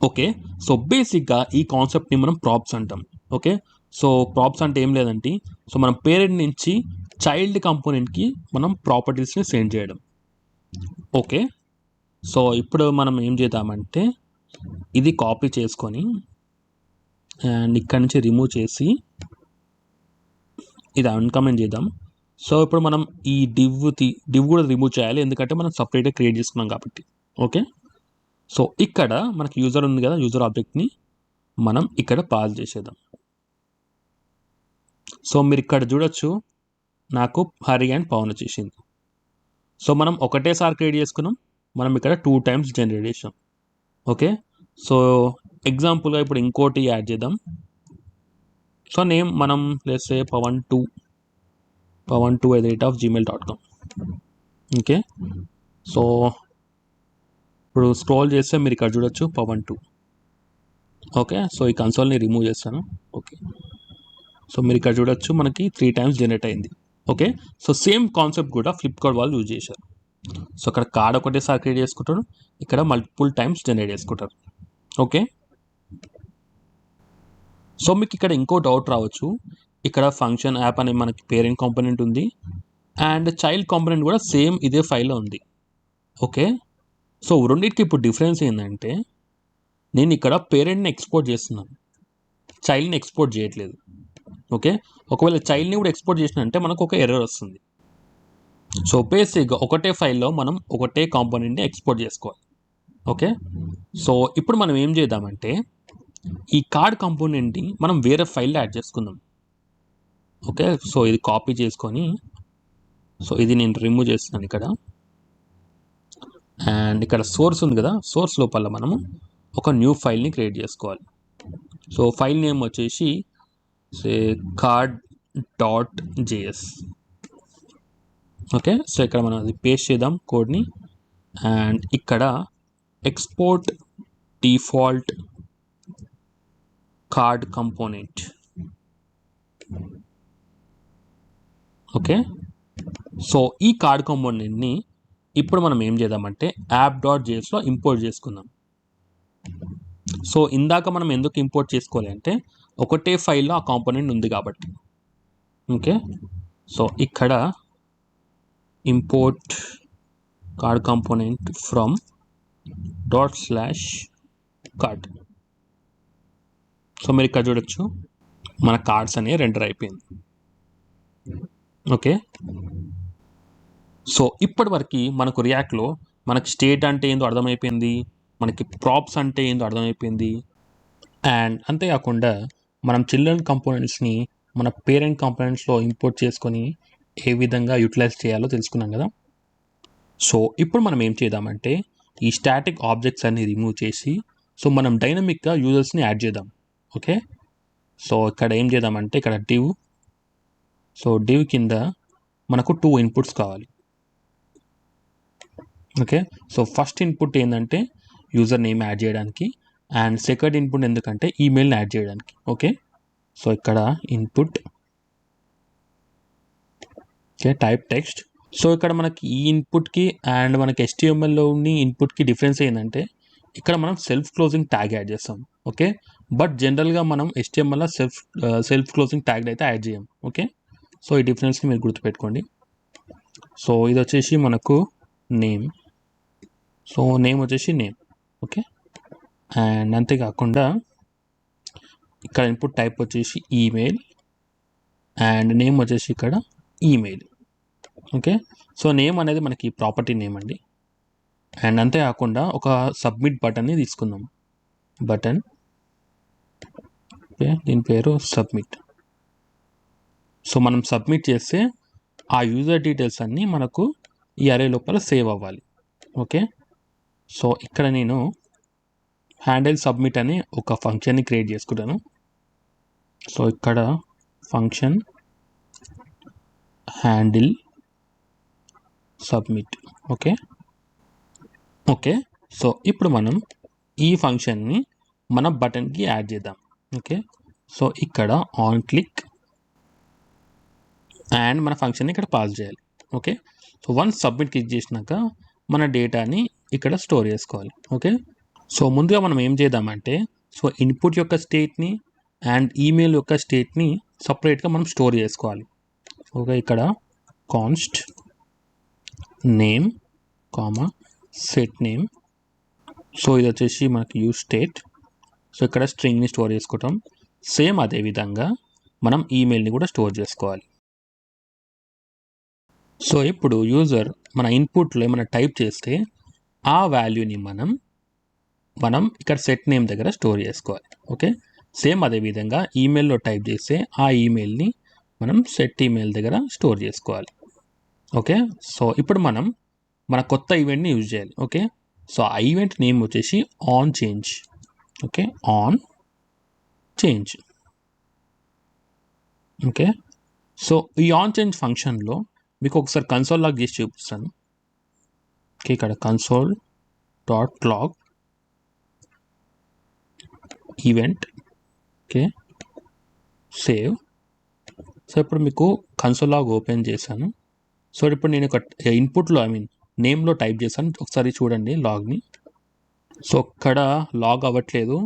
ఓకే, సో బేసిక్గా ఈ కాన్సెప్ట్ని మనం ప్రాప్స్ అంటాం. ఓకే, సో ప్రాప్స్ అంటే ఏం లేదంటే, సో మనం పేరెంట్ నుంచి చైల్డ్ కంపోనెంట్కి మనం ప్రాపర్టీస్ని సెండ్ చేయడం. ఓకే, సో ఇప్పుడు మనం ఏం చేద్దామంటే ఇది కాపీ చేసుకొని అండ్ ఇక్కడ నుంచి రిమూవ్ చేసి ఇది అన్కామెంట్ చేద్దాం. సో ఇప్పుడు మనం ఈ డివ్ కూడా రిమూవ్ చేయాలి, ఎందుకంటే మనం సపరేట్గా క్రియేట్ చేసుకున్నాం కాబట్టి. ఓకే, సో ఇక్కడ మనకి యూజర్ ఉంది కదా, యూజర్ ఆబ్జెక్ట్ని మనం ఇక్కడ పాస్ చేసేద్దాం. సో మీరు ఇక్కడ చూడొచ్చు, నాకు హరి అండ్ పవన్ వచ్చేసింది. సో మనం ఒకటేసారి క్రియేట్ చేసుకున్నాం, మనం ఇక్కడ 2 times జనరేట్ చేసాం. ఓకే, సో ఎగ్జాంపుల్గా ఇప్పుడు ఇంకోటి యాడ్ చేద్దాం. సో నేమ్ మనం let's say pawan2@gmail.com. Okay, so ఇప్పుడు స్క్రోల్ చేస్తే మీరు ఇక్కడ చూడొచ్చు pawan2. ఓకే, సో ఈ కన్సోల్ని రిమూవ్ చేస్తాను. ఓకే, సో మీరు ఇక్కడ చూడొచ్చు మనకి 3 times జనరేట్ అయింది. ఓకే, సో సేమ్ కాన్సెప్ట్ కూడా ఫ్లిప్కార్ట్ వాళ్ళు యూజ్ చేశారు. సో అక్కడ కార్డ్ ఒకటేసారి క్రియేట్ చేసుకుంటారు, ఇక్కడ మల్టిపుల్ టైమ్స్ జనరేట్ చేసుకుంటారు. ఓకే, సో మీకు ఇక్కడ ఇంకో డౌట్ రావచ్చు, ఇక్కడ ఫంక్షన్ యాప్ అనే మనకి పేరెంట్ కాంపోనెంట్ ఉంది అండ్ చైల్డ్ కాంపోనెంట్ కూడా సేమ్ ఇదే ఫైల్లో ఉంది. ఓకే, సో రెండింటికి ఇప్పుడు డిఫరెన్స్ ఏంటంటే, నేను ఇక్కడ పేరెంట్ని ఎక్స్పోర్ట్ చేస్తున్నాను, చైల్డ్ని ఎక్స్పోర్ట్ చేయట్లేదు. ఓకే, ఒకవేళ చైల్డ్ని కూడా ఎక్స్పోర్ట్ చేసినంటే మనకు ఒక ఎర్రర్ వస్తుంది. సో బేసిక్గా ఒకటే ఫైల్లో మనం ఒకటే కాంపోనెంట్ని ఎక్స్పోర్ట్ చేసుకోవాలి. ఓకే, సో ఇప్పుడు మనం ఏం చేద్దామంటే ఈ కార్డ్ కాంపోనెంట్ని మనం వేరే ఫైల్లో యాడ్ చేసుకుందాం. ఓకే, సో ఇది కాపీ చేసుకొని, సో ఇది నేను రిమూవ్ చేస్తున్నాను ఇక్కడ అండ్ ఇక్కడ సోర్స్ ఉంది కదా, సోర్స్ లోపల మనము ఒక న్యూ ఫైల్ని క్రియేట్ చేసుకోవాలి. సో ఫైల్ నేమ్ వచ్చేసి card.js. ఓకే, సో ఇక్కడ మనం అది పేస్ట్ చేద్దాం కోడ్ని అండ్ ఇక్కడ export default card component. Okay, so ఈ కార్డ్ కంపోనెంట్ని ఇప్పుడు మనం ఏం చేద్దామంటే app.jsలో ఇంపోర్ట్ చేసుకుందాం. సో ఇందాక మనం ఎందుకు ఇంపోర్ట్ చేసుకోవాలి అంటే ఒకటే ఫైల్లో ఆ కాంపోనెంట్ ఉంది కాబట్టి. ఓకే, సో ఇక్కడ import card component from ./card. So మీరు ఇక్కడ చూడొచ్చు మన కార్డ్స్ అనేవి రెండర్ అయిపోయింది. ఓకే, సో ఇప్పటి వరకు మనకు రియాక్ట్లో మనకి స్టేట్ అంటే ఏందో అర్థమైపోయింది, మనకి ప్రాప్స్ అంటే ఏందో అర్థమైపోయింది అండ్ అంతేకాకుండా మనం చిల్డ్రన్ కంపోనెంట్స్ని మన పేరెంట్ కంపోనెంట్స్లో ఇంపోర్ట్ చేసుకొని ఏ విధంగా యూటిలైజ్ చేయాలో తెలుసుకున్నాం కదా. సో ఇప్పుడు మనం ఏం చేద్దామంటే ఈ స్టాటిక్ ఆబ్జెక్ట్స్ అన్ని రిమూవ్ చేసి సో మనం డైనమిక్గా యూజర్స్ని యాడ్ చేద్దాం. ఓకే, సో ఇక్కడ ఏం చేద్దామంటే ఇక్కడ డివ్, సో డివ్ కింద మనకు 2 ఇన్పుట్స్ కావాలి. ఓకే, సో ఫస్ట్ ఇన్పుట్ ఏంటంటే యూజర్ నేమ్ యాడ్ చేయడానికి అండ్ సెకండ్ ఇన్పుట్ ఎందుకంటే ఈమెయిల్ని యాడ్ చేయడానికి. ఓకే, సో ఇక్కడ input, okay, type text. So ఇక్కడ మనకి ఈ ఇన్పుట్కి అండ్ మనకి HTMLలో ఉన్న ఇన్పుట్కి డిఫరెన్స్ ఏంటంటే ఇక్కడ మనం సెల్ఫ్ క్లోజింగ్ ట్యాగ్ యాడ్ చేస్తాం. ఓకే, బట్ జనరల్గా మనం HTMLలో సెల్ఫ్ క్లోజింగ్ ట్యాగ్ అయితే యాడ్ చేయం. ఓకే, సో ఈ డిఫరెన్స్ని మీరు గుర్తుపెట్టుకోండి. సో ఇది వచ్చేసి మనకు నేమ్, సో నేమ్ వచ్చేసి నేమ్. ఓకే, అండ్ అంతేకాకుండా ఇక్కడ ఇన్పుట్ టైప్ వచ్చేసి ఈమెయిల్ అండ్ నేమ్ వచ్చేసి ఇక్కడ ఈమెయిల్. ఓకే, సో నేమ్ అనేది మనకి ప్రాపర్టీ నేమ్ అండి అండ్ అంతేకాకుండా ఒక సబ్మిట్ బటన్ని తీసుకుందాం, బటన్. ఓకే, దీని పేరు సబ్మిట్. సో మనం సబ్మిట్ చేస్తే ఆ యూజర్ డీటెయిల్స్ అన్నీ మనకు ఈ అరే లోపల సేవ్ అవ్వాలి. ఓకే, సో ఇక్కడ నేను హ్యాండిల్ సబ్మిట్ అనే ఒక ఫంక్షన్ని క్రియేట్ చేసుకుంటాను. సో ఇక్కడ function handle submit. Okay okay so ఇప్పుడు మనం ఈ ఫంక్షన్ని మన బటన్కి యాడ్ చేద్దాం. ఓకే, సో ఇక్కడ ఆన్ క్లిక్ అండ్ మన ఫంక్షన్ని ఇక్కడ పాస్ చేయాలి. Okay, so once submit click చేసినాక మన డేటాని ఇక్కడ స్టోర్ చేసుకోవాలి. ఓకే, సో ముందుగా మనం ఏం చేద్దామంటే, సో ఇన్పుట్ యొక్క స్టేట్ని అండ్ ఈమెయిల్ యొక్క స్టేట్ని సపరేట్గా మనం స్టోర్ చేసుకోవాలి. ఓకే, ఇక్కడ const name comma set name. So ఇది వచ్చేసి మనకి యూజ్ స్టేట్. సో ఇక్కడ స్ట్రింగ్ని స్టోర్ చేసుకుంటాం. సేమ్ అదే విధంగా మనం ఈమెయిల్ని కూడా స్టోర్ చేసుకోవాలి. సో ఇప్పుడు యూజర్ మన ఇన్పుట్లో ఏమైనా టైప్ చేస్తే ఆ వాల్యూని మనం ఇక్కడ సెట్ నేమ్ దగ్గర స్టోర్ చేసుకోవాలి. ఓకే, సేమ్ అదే విధంగా ఈమెయిల్లో టైప్ చేస్తే ఆ ఈమెయిల్ని మనం సెట్ ఈమెయిల్ దగ్గర స్టోర్ చేసుకోవాలి. ఓకే, సో ఇప్పుడు మనం మన కొత్త ఈవెంట్ని యూజ్ చేయాలి. ఓకే, సో ఆ ఈవెంట్ నేమ్ వచ్చేసి on change. Okay, on change. Okay, so ఈ ఆన్ చేంజ్ ఫంక్షన్లో మీకు ఒకసారి కన్సోల్ లాగ్ చేసి చూపిస్తాను. ఓకే, ఇక్కడ console dot log event. Okay, save. So ఇప్పుడు మీకు కన్సోల్ లాగ్ ఓపెన్ చేశాను. సో ఇప్పుడు నేను ఒక ఇన్పుట్లో నేమ్లో టైప్ చేశాను. ఒకసారి చూడండి లాగ్ని. సో ఇక్కడ లాగ్ అవ్వట్లేదు.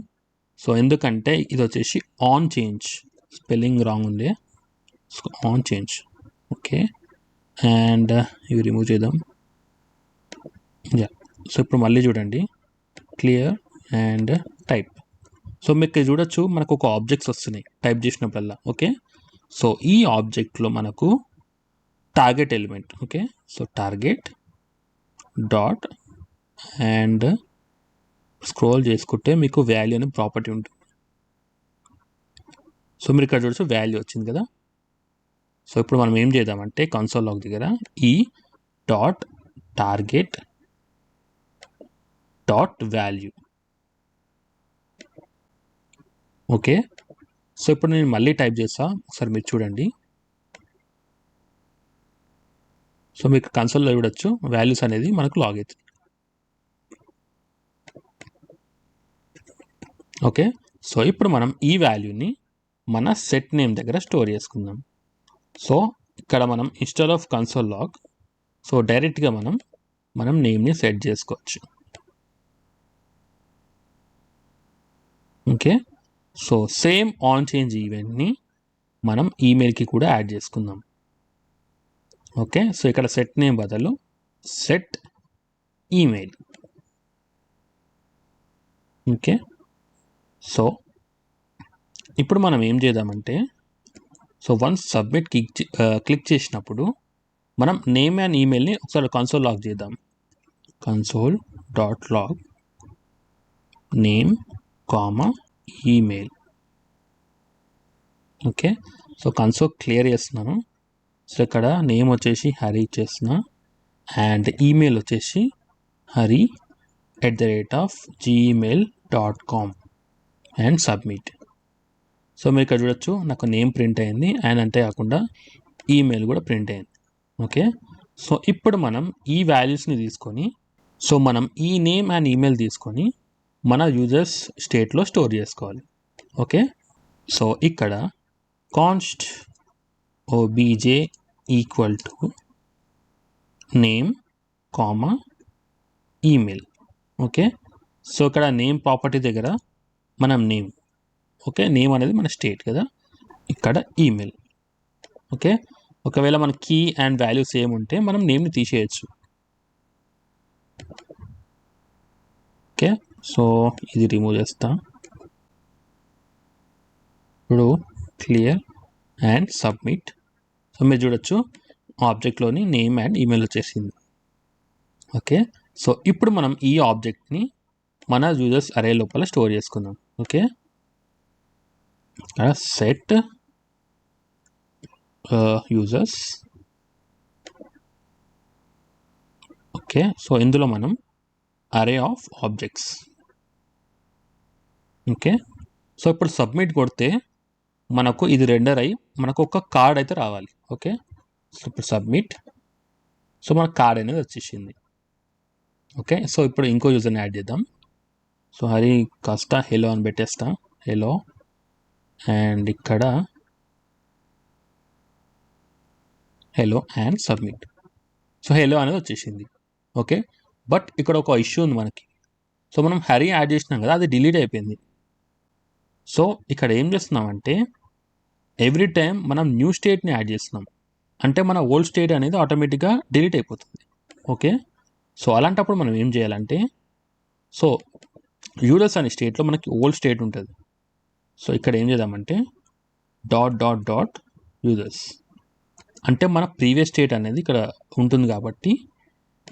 సో ఎందుకంటే ఇది వచ్చేసి ఆన్ చేంజ్, స్పెల్లింగ్ రాంగ్ ఉంది. So on change. Okay, and ఇవి రిమూవ్ చేద్దాం. సో ఇప్పుడు మళ్ళీ చూడండి, క్లియర్ అండ్ టైప్. సో మీకు చూడొచ్చు మనకు ఒక ఆబ్జెక్ట్స్ వస్తున్నాయి టైప్ చేసినప్పుడల్లా. ఓకే, సో ఈ ఆబ్జెక్ట్లో మనకు target element. Okay, so target dot and scroll చేసుకుంటే మీకు వాల్యూ అనే ప్రాపర్టీ ఉంటుంది. సో మీరు ఇక్కడ చూడొచ్చు వాల్యూ వచ్చింది కదా. సో ఇప్పుడు మనం ఏం చేద్దామంటే కన్సోల్ లాగ్ దగ్గర ఈ dot target dot value. Okay, so ఇప్పుడు నేను మళ్ళీ టైప్ చేస్తా, ఒకసారి మీరు చూడండి. సో మీకు కన్సోల్లో చూడొచ్చు వాల్యూస్ అనేది మనకు లాగ్ అవుతుంది. ఓకే, సో ఇప్పుడు మనం ఈ వాల్యూని మన సెట్ నేమ్ దగ్గర స్టోర్ చేసుకుందాం. సో ఇక్కడ మనం instead of console log, so డైరెక్ట్గా మనం నేమ్ని సెట్ చేసుకోవచ్చు. Okay, so same on change ఈవెంట్ని మనం ఈమెయిల్కి కూడా యాడ్ చేసుకుందాం. ఓకే, సో ఇక్కడ సెట్ నేమ్ బదులు సెట్ ఈమెయిల్. ఓకే, సో ఇప్పుడు మనం ఏం చేద్దామంటే, సో వన్స్ సబ్మిట్ క్లిక్ చేసినప్పుడు మనం నేమ్ అండ్ ఈమెయిల్ని ఒకసారి కన్సోల్ లాగ్ చేద్దాం. Console dot log name comma email. Okay, so console clear చేస్తున్నాను. సో ఇక్కడ నేమ్ వచ్చేసి హరి ఇచ్చేస్తున్నా అండ్ ఈమెయిల్ వచ్చేసి hari@gmail.com అండ్ సబ్మిట్. సో మీరు ఇక్కడ చూడొచ్చు నాకు నేమ్ ప్రింట్ అయింది అండ్ అంతే కాకుండా ఈమెయిల్ కూడా ప్రింట్ అయింది. ఓకే, సో ఇప్పుడు మనం ఈ వాల్యూస్ని తీసుకొని, సో మనం ఈ నేమ్ అండ్ ఈమెయిల్ తీసుకొని మన యూజర్స్ స్టేట్లో స్టోర్ చేసుకోవాలి. ఓకే, సో ఇక్కడ const obj equal to name comma email. Okay, so ఇక్కడ నేమ్ ప్రాపర్టీ దగ్గర మనం నేమ్, ఓకే, నేమ్ అనేది మన స్టేట్ కదా, ఇక్కడ ఈమెయిల్. ఓకే, ఒకవేళ మన కీ అండ్ వాల్యూ సేమ్ ఉంటే మనం నేమ్ని తీసేయచ్చు. ఓకే, సో ఇది రిమూవ్ చేస్తా. ఇప్పుడు క్లియర్ అండ్ సబ్మిట్. సో మీరు చూడొచ్చు ఆబ్జెక్ట్లోని నేమ్ అండ్ ఈమెయిల్ వచ్చేసింది. ఓకే, సో ఇప్పుడు మనం ఈ ఆబ్జెక్ట్ని మన యూజర్స్ అరే లోపల స్టోర్ చేసుకుందాం. Okay, set users. Okay, so ఇందులో మనం array of objects. Okay, so ఇప్పుడు సబ్మిట్ కొడితే మనకు ఇది రెండర్ అయ్యి మనకు ఒక కార్డ్ అయితే రావాలి. ఓకే, సో ఇప్పుడు సబ్మిట్, సో మన కార్డ్ అనేది వచ్చేసింది. ఓకే, సో ఇప్పుడు ఇంకో యూజర్ని యాడ్ చేద్దాం. సో హరి కాస్త హెలో అని పెట్టేస్తా, హెలో, అండ్ ఇక్కడ hello and submit. So hello అనేది వచ్చేసింది. ఓకే, బట్ ఇక్కడ ఒక ఇష్యూ ఉంది మనకి. సో మనం హరి యాడ్ చేసినాం కదా, అది డిలీట్ అయిపోయింది. సో ఇక్కడ ఏం చేస్తున్నామంటే ఎవ్రీ టైం మనం న్యూ స్టేట్ని యాడ్ చేస్తున్నాం, అంటే మన ఓల్డ్ స్టేట్ అనేది ఆటోమేటిక్గా డిలీట్ అయిపోతుంది. ఓకే, సో అలాంటప్పుడు మనం ఏం చేయాలంటే, సో యూజర్స్ అనే స్టేట్లో మనకి ఓల్డ్ స్టేట్ ఉంటుంది. సో ఇక్కడ ఏం చేద్దామంటే డాట్ డాట్ డాట్ యూజర్స్, అంటే మన ప్రీవియస్ స్టేట్ అనేది ఇక్కడ ఉంటుంది కాబట్టి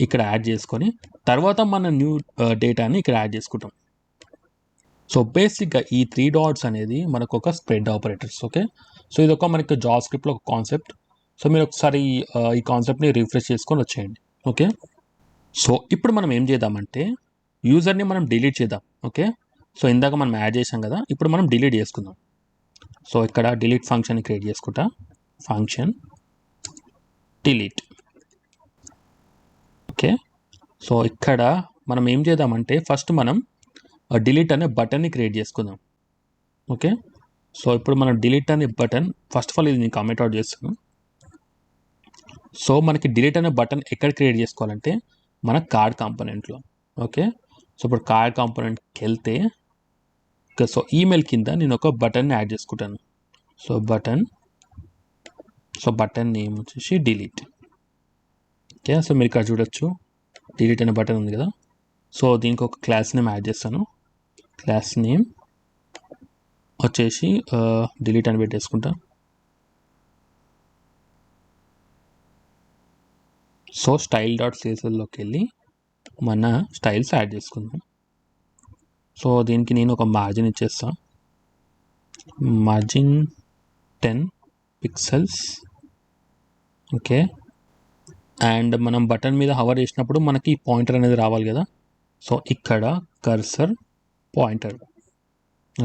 ఇక్కడ యాడ్ చేసుకొని తర్వాత మన న్యూ డేటాని ఇక్కడ యాడ్ చేసుకుంటాం. సో బేసిక్గా ఈ 3 డాట్స్ అనేది మనకు ఒక స్ప్రెడ్ ఆపరేటర్స్. ఓకే, సో ఇది ఒక మనకి జావా స్క్రిప్ట్లో ఒక కాన్సెప్ట్. సో మీరు ఒకసారి ఈ కాన్సెప్ట్ని రిఫ్రెష్ చేసుకొని వచ్చేయండి. ఓకే, సో ఇప్పుడు మనం ఏం చేద్దామంటే యూజర్ని మనం డిలీట్ చేద్దాం. ఓకే, సో ఇందాక మనం యాడ్ చేసాం కదా, ఇప్పుడు మనం డిలీట్ చేసుకుందాం. సో ఇక్కడ డిలీట్ ఫంక్షన్ని క్రియేట్ చేసుకుంటా, ఫంక్షన్ డిలీట్. ఓకే, సో ఇక్కడ మనం ఏం చేద్దామంటే ఫస్ట్ మనం డిలీట్ అనే బటన్ని క్రియేట్ చేసుకుందాం. ఓకే, సో ఇప్పుడు మనం డిలీట్ అనే బటన్, ఫస్ట్ ఆఫ్ ఆల్ ఇది నేను కామెంట్ అవుట్ చేస్తాను. సో మనకి డిలీట్ అనే బటన్ ఎక్కడ క్రియేట్ చేసుకోవాలంటే మన కార్డ్ కాంపోనెంట్లో. ఓకే, సో ఇప్పుడు కార్డ్ కాంపోనెంట్కి వెళ్తే సో ఈమెయిల్ కింద నేను ఒక బటన్ని యాడ్ చేసుకుంటాను. సో బటన్ నేమ్ వచ్చేసి డిలీట్. ఓకే, సో మీరు ఇక్కడ చూడొచ్చు డిలీట్ అనే బటన్ ఉంది కదా. సో దీనికి ఒక క్లాస్ నేమ్ యాడ్ చేస్తాను. క్లాస్ నేమ్ వచ్చేసి డిలీట్ అని పెట్టేసుకుంటా. సో స్టైల్ డాట్ సిఎస్ఎల్లోకి వెళ్ళి మన స్టైల్స్ యాడ్ చేసుకుందాం. సో దీనికి నేను ఒక మార్జిన్ ఇచ్చేస్తా, మార్జిన్ 10 పిక్సెల్స్. ఓకే, అండ్ మనం బటన్ మీద హవర్ చేసినప్పుడు మనకి పాయింటర్ అనేది రావాలి కదా. సో ఇక్కడ కర్సర్ పాయింటర్.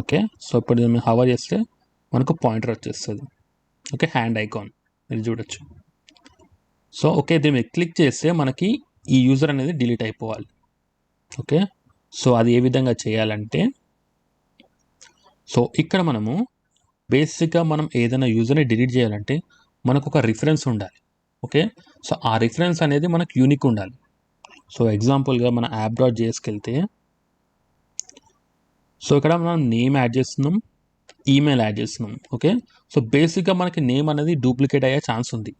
ఓకే, సో ఇప్పుడు దీన్ని హవర్ చేస్తే మనకు పాయింటర్ వచ్చేస్తుంది. ఓకే, హ్యాండ్ ఐకాన్ మీరు చూడొచ్చు. సో ఓకే, దీన్ని మీరు క్లిక్ చేస్తే మనకి ఈ యూజర్ అనేది డిలీట్ అయిపోవాలి. ఓకే, సో అది ఏ విధంగా చేయాలంటే, సో ఇక్కడ మనము బేసిక్గా మనం ఏదైనా యూజర్ని డిలీట్ చేయాలంటే మనకు ఒక రిఫరెన్స్ ఉండాలి. ఓకే, సో ఆ రిఫరెన్స్ అనేది మనకు యూనిక్ ఉండాలి. సో ఎగ్జాంపుల్గా మన యాప్ డాట్ జేఎస్కి వెళ్తే, సో ఇక్కడ మనం నేమ్ యాడ్ చేస్తున్నాం, ఈమెయిల్ యాడ్ చేస్తున్నాం. ఓకే, సో బేసిక్గా మనకి నేమ్ అనేది డూప్లికేట్ అయ్యే ఛాన్స్ ఉంది.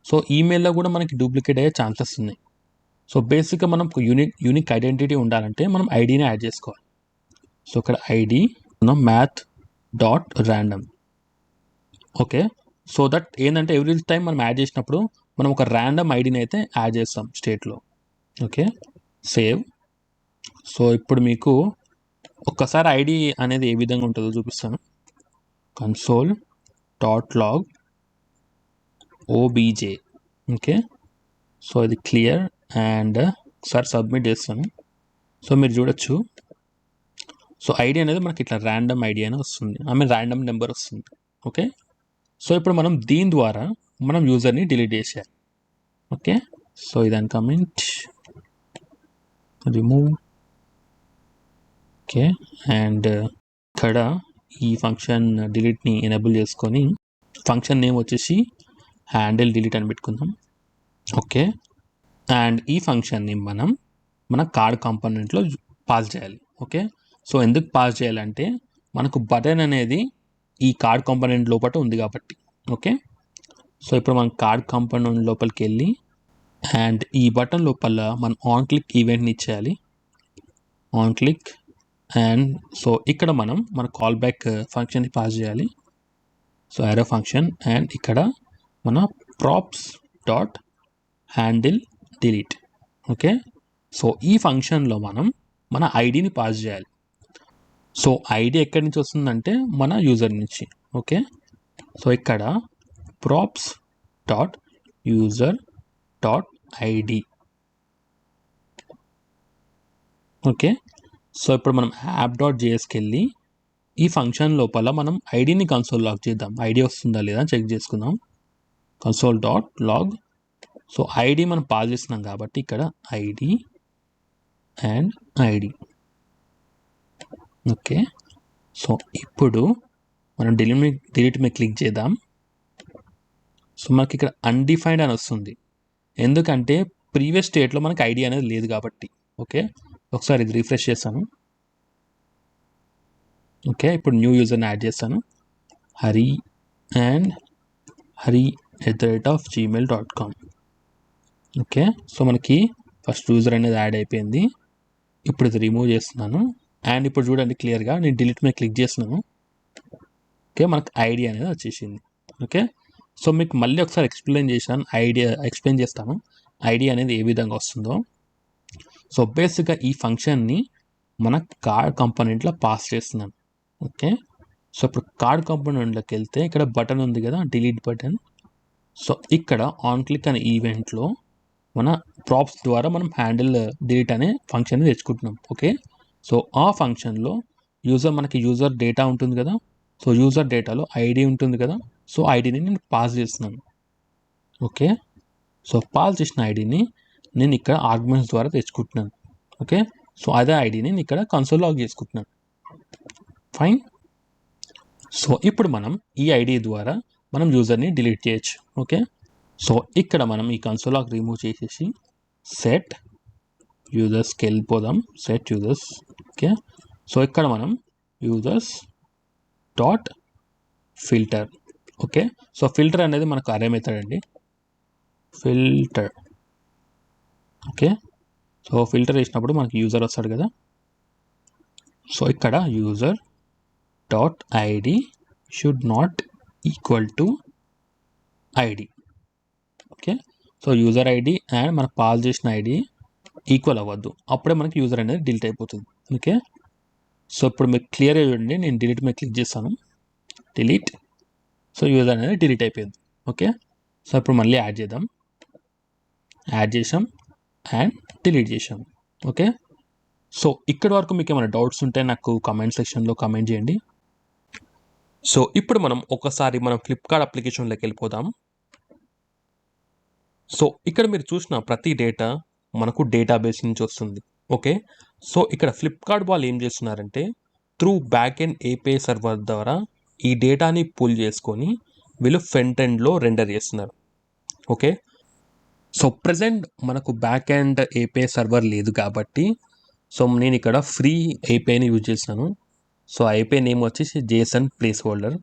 సో ఈమెయిల్లో కూడా మనకి డూప్లికేట్ అయ్యే ఛాన్సెస్ ఉన్నాయి. సో బేసిక్గా మనం యూనిక్ ఐడెంటిటీ ఉండాలంటే మనం ఐడిని యాడ్ చేసుకోవాలి. సో ఇక్కడ ID math.random. Okay, so that ఏంటంటే ఎవ్రీ టైం మనం యాడ్ చేసినప్పుడు మనం ఒక ర్యాండమ్ ఐడిని అయితే యాడ్ చేస్తాం స్టేట్లో. Okay, save. సో ఇప్పుడు మీకు ఒక్కసారి ఐడి అనేది ఏ విధంగా ఉంటుందో చూపిస్తాను. console.log obj. ఓకే, సో ఇది క్లియర్ అండ్ ఒకసారి సబ్మిట్ చేస్తాను. సో మీరు చూడొచ్చు, సో ఐడి అనేది మనకి ఇట్లా ర్యాండమ్ ఐడి అని వస్తుంది, ర్యాండమ్ నెంబర్ వస్తుంది. ఓకే, సో ఇప్పుడు మనం దీని ద్వారా మనం యూజర్ని డిలీట్ చేసేయాలి. ఓకే, సో ఇదాని కమెంట్ రిమూవ్. ఓకే, అండ్ ఇక్కడ ఈ ఫంక్షన్ డిలీట్ని ఎనేబుల్ చేసుకొని ఫంక్షన్ నేమ్ వచ్చేసి హ్యాండిల్ డిలీట్ అని పెట్టుకుందాం. ఓకే, అండ్ ఈ ఫంక్షన్ని మనం మన కార్డ్ కాంపోనెంట్లో పాస్ చేయాలి. ఓకే, సో ఎందుకు పాస్ చేయాలంటే మనకు బటన్ అనేది ఈ కార్డ్ కాంపోనెంట్ లోపల ఉంది కాబట్టి. ఓకే, సో ఇప్పుడు మనం కార్డ్ కాంపోనెంట్ లోపలికి వెళ్ళి అండ్ ఈ బటన్ లోపల మనం ఆన్ క్లిక్ ఈవెంట్ని ఇచ్చేయాలి. ఆన్ క్లిక్ అండ్ సో ఇక్కడ మనం మన కాల్ బ్యాక్ ఫంక్షన్ని పాస్ చేయాలి. సో యారో ఫంక్షన్ అండ్ ఇక్కడ మన props dot handle delete. Okay, so ఈ ఫంక్షన్లో మనం మన ఐడిని పాస్ చేయాలి. సో ఐడి ఎక్కడి నుంచి వస్తుందంటే మన యూజర్ నుంచి. ఓకే, సో ఇక్కడ props dot user dot ID. Okay, so ఇప్పుడు మనం యాప్ డాట్ జేఎస్కి వెళ్ళి ఈ ఫంక్షన్ లోపల మనం ఐడిని కన్సోల్ లాగ్ చేద్దాం. ఐడి వస్తుందా లేదా చెక్ చేసుకుందాం. Console dot log. So ID మనం పాస్ చేస్తున్నాం కాబట్టి ఇక్కడ ID and ID. Okay, so ఇప్పుడు మనం డిలీట్ మీద క్లిక్ చేద్దాం. సో మనకి ఇక్కడ అన్డిఫైన్డ్ అని వస్తుంది, ఎందుకంటే ప్రీవియస్ స్టేట్లో మనకి ఐడి అనేది లేదు కాబట్టి. ఓకే, ఒకసారి ఇది రిఫ్రెష్ చేస్తాను. ఓకే, ఇప్పుడు న్యూ యూజర్ని యాడ్ చేస్తాను, Hari and hri@gmail.com. Okay, so మనకి ఫస్ట్ యూజర్ అనేది యాడ్ అయిపోయింది. ఇప్పుడు ఇది రిమూవ్ చేస్తున్నాను అండ్ ఇప్పుడు చూడండి క్లియర్గా నేను డిలీట్ మీద క్లిక్ చేస్తున్నాను. ఓకే, మనకు ఐడి అనేది వచ్చేసింది. ఓకే, సో మీకు మళ్ళీ ఒకసారి ఎక్స్ప్లెయిన్ చేస్తాను ఐడి అనేది ఏ విధంగా వస్తుందో. సో బేసిక్గా ఈ ఫంక్షన్ని మన కార్డ్ కంపోనెంట్లో పాస్ చేస్తున్నాను. ఓకే, సో ఇప్పుడు కార్డ్ కంపోనెంట్లోకి వెళ్తే ఇక్కడ బటన్ ఉంది కదా, డిలీట్ బటన్. సో ఇక్కడ ఆన్ క్లిక్ అనే ఈవెంట్లో మన ప్రాప్స్ ద్వారా మనం హ్యాండిల్ డిలీట్ అనే ఫంక్షన్ తెచ్చుకుంటున్నాం. ఓకే, సో ఆ ఫంక్షన్లో మనకి యూజర్ డేటా ఉంటుంది కదా, సో యూజర్ డేటాలో ఐడి ఉంటుంది కదా, సో ఐడిని నేను పాస్ చేస్తున్నాను. ఓకే, సో పాస్ చేసిన ఐడిని నేను ఇక్కడ ఆర్గ్యుమెంట్స్ ద్వారా తెచ్చుకుంటున్నాను. ఓకే, సో అదే ఐడిని నేను ఇక్కడ కన్సోల్ లాగ్ చేసుకుంటున్నాను. ఫైన్. సో ఇప్పుడు మనం ఈ ఐడి ద్వారా మనం యూజర్ని డిలీట్ చేయొచ్చు. ఓకే, సో ఇక్కడ మనం ఈ కన్సోల్ లాగ్ రిమూవ్ చేసేసి సెట్ యూజర్స్కి వెళ్ళిపోదాం. Set users. ఓకే, సో ఇక్కడ మనం users dot filter. Okay, so filter అనేది మనకు అరే మెథడ్ అండి, ఫిల్టర్. ఓకే, సో ఫిల్టర్ చేసినప్పుడు మనకి యూజర్ వస్తాడు కదా, సో ఇక్కడ user dot ID should not equal to ID. Okay, so user ID and మనం పాస్ చేసిన ఐడి ఈక్వల్ అవ్వద్దు, అప్పుడే మనకి యూజర్ అనేది డిలీట్ అయిపోతుంది. ఓకే, సో ఇప్పుడు మీకు క్లియర్గా చూడండి, నేను డిలీట్ మీద క్లిక్ చేస్తాను, డిలీట్. సో యూజర్ అనేది డిలీట్ అయిపోయింది. ఓకే, సో ఇప్పుడు మళ్ళీ యాడ్ చేద్దాం, యాడ్ చేసాం అండ్ డిలీట్ చేసాం. ఓకే, సో ఇక్కడ వరకు మీకు ఏమైనా డౌట్స్ ఉంటే నాకు కమెంట్ సెక్షన్లో కమెంట్ చేయండి. సో ఇప్పుడు మనం ఒకసారి మనం ఫ్లిప్కార్ట్ అప్లికేషన్లోకి వెళ్ళిపోదాం. సో ఇక్కడ మీరు చూసిన ప్రతి డేటా మనకు డేటాబేస్ నుంచి వస్తుంది. ఓకే, సో ఇక్కడ ఫ్లిప్కార్ట్ వాళ్ళు ఏం చేస్తున్నారంటే through back end API server ద్వారా ఈ డేటాని పుల్ చేసుకొని వీళ్ళు ఫ్రంట్ ఎండ్లో రెండర్ చేస్తున్నారు. ఓకే, సో ప్రజెంట్ మనకు బ్యాక్ ఎండ్ ఏపీఐ సర్వర్ లేదు కాబట్టి సో నేను ఇక్కడ ఫ్రీ ఏపీఐని యూజ్ చేస్తాను. సో ఏపీఐ నేమ్ వచ్చేసి JSON ప్లేస్ హోల్డర్.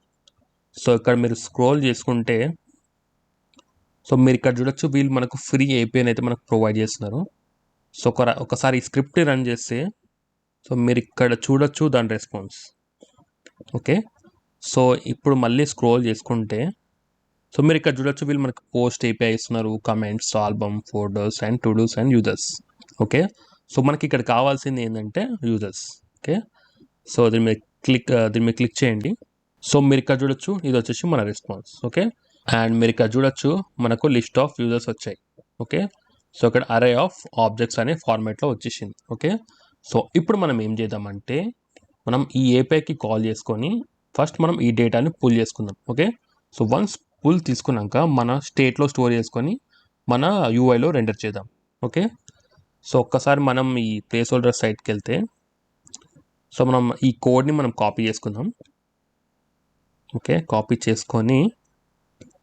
సో ఇక్కడ మీరు స్క్రోల్ చేసుకుంటే సో మీరు ఇక్కడ చూడొచ్చు, వీళ్ళు మనకు ఫ్రీ ఏపీఐని అయితే మనకు ప్రొవైడ్ చేస్తున్నారు. సో ఒకసారి ఈ స్క్రిప్ట్ రన్ చేస్తే సో మీరు ఇక్కడ చూడొచ్చు దాని రెస్పాన్స్. ఓకే, సో ఇప్పుడు మళ్ళీ స్క్రోల్ చేసుకుంటే సో మీరు ఇక్కడ చూడొచ్చు, వీళ్ళు మనకు పోస్ట్ ఏపీఐ ఇస్తున్నారు, comments, album, photos and to dos and users. Okay, so మనకి ఇక్కడ కావాల్సింది ఏంటంటే యూజర్స్. ఓకే, సో దీని మీద క్లిక్ చేయండి. సో మీరు ఇక్కడ చూడొచ్చు, ఇది వచ్చేసి మన రెస్పాన్స్. ఓకే, అండ్ మీరు ఇక్కడ చూడొచ్చు మనకు లిస్ట్ ఆఫ్ యూజర్స్ వచ్చాయి. ఓకే, సో ఇక్కడ అరే ఆఫ్ ఆబ్జెక్ట్స్ అనే ఫార్మాట్లో వచ్చేసింది. ఓకే, సో ఇప్పుడు మనం ఏం చేద్దామంటే మనం ఈ ఏపీఐకి కాల్ చేసుకొని ఫస్ట్ మనం ఈ డేటాని పుల్ చేసుకుందాం. ఓకే, సో వన్స్ పుల్ తీసుకున్నాక మన స్టేట్లో స్టోర్ చేసుకొని మన యూఐలో రెండర్ చేద్దాం. ఓకే, సో ఒక్కసారి మనం ఈ ప్లేస్ హోల్డర్ సైట్కి వెళ్తే సో మనం ఈ కోడ్ని మనం కాపీ చేసుకుందాం. ఓకే, కాపీ చేసుకొని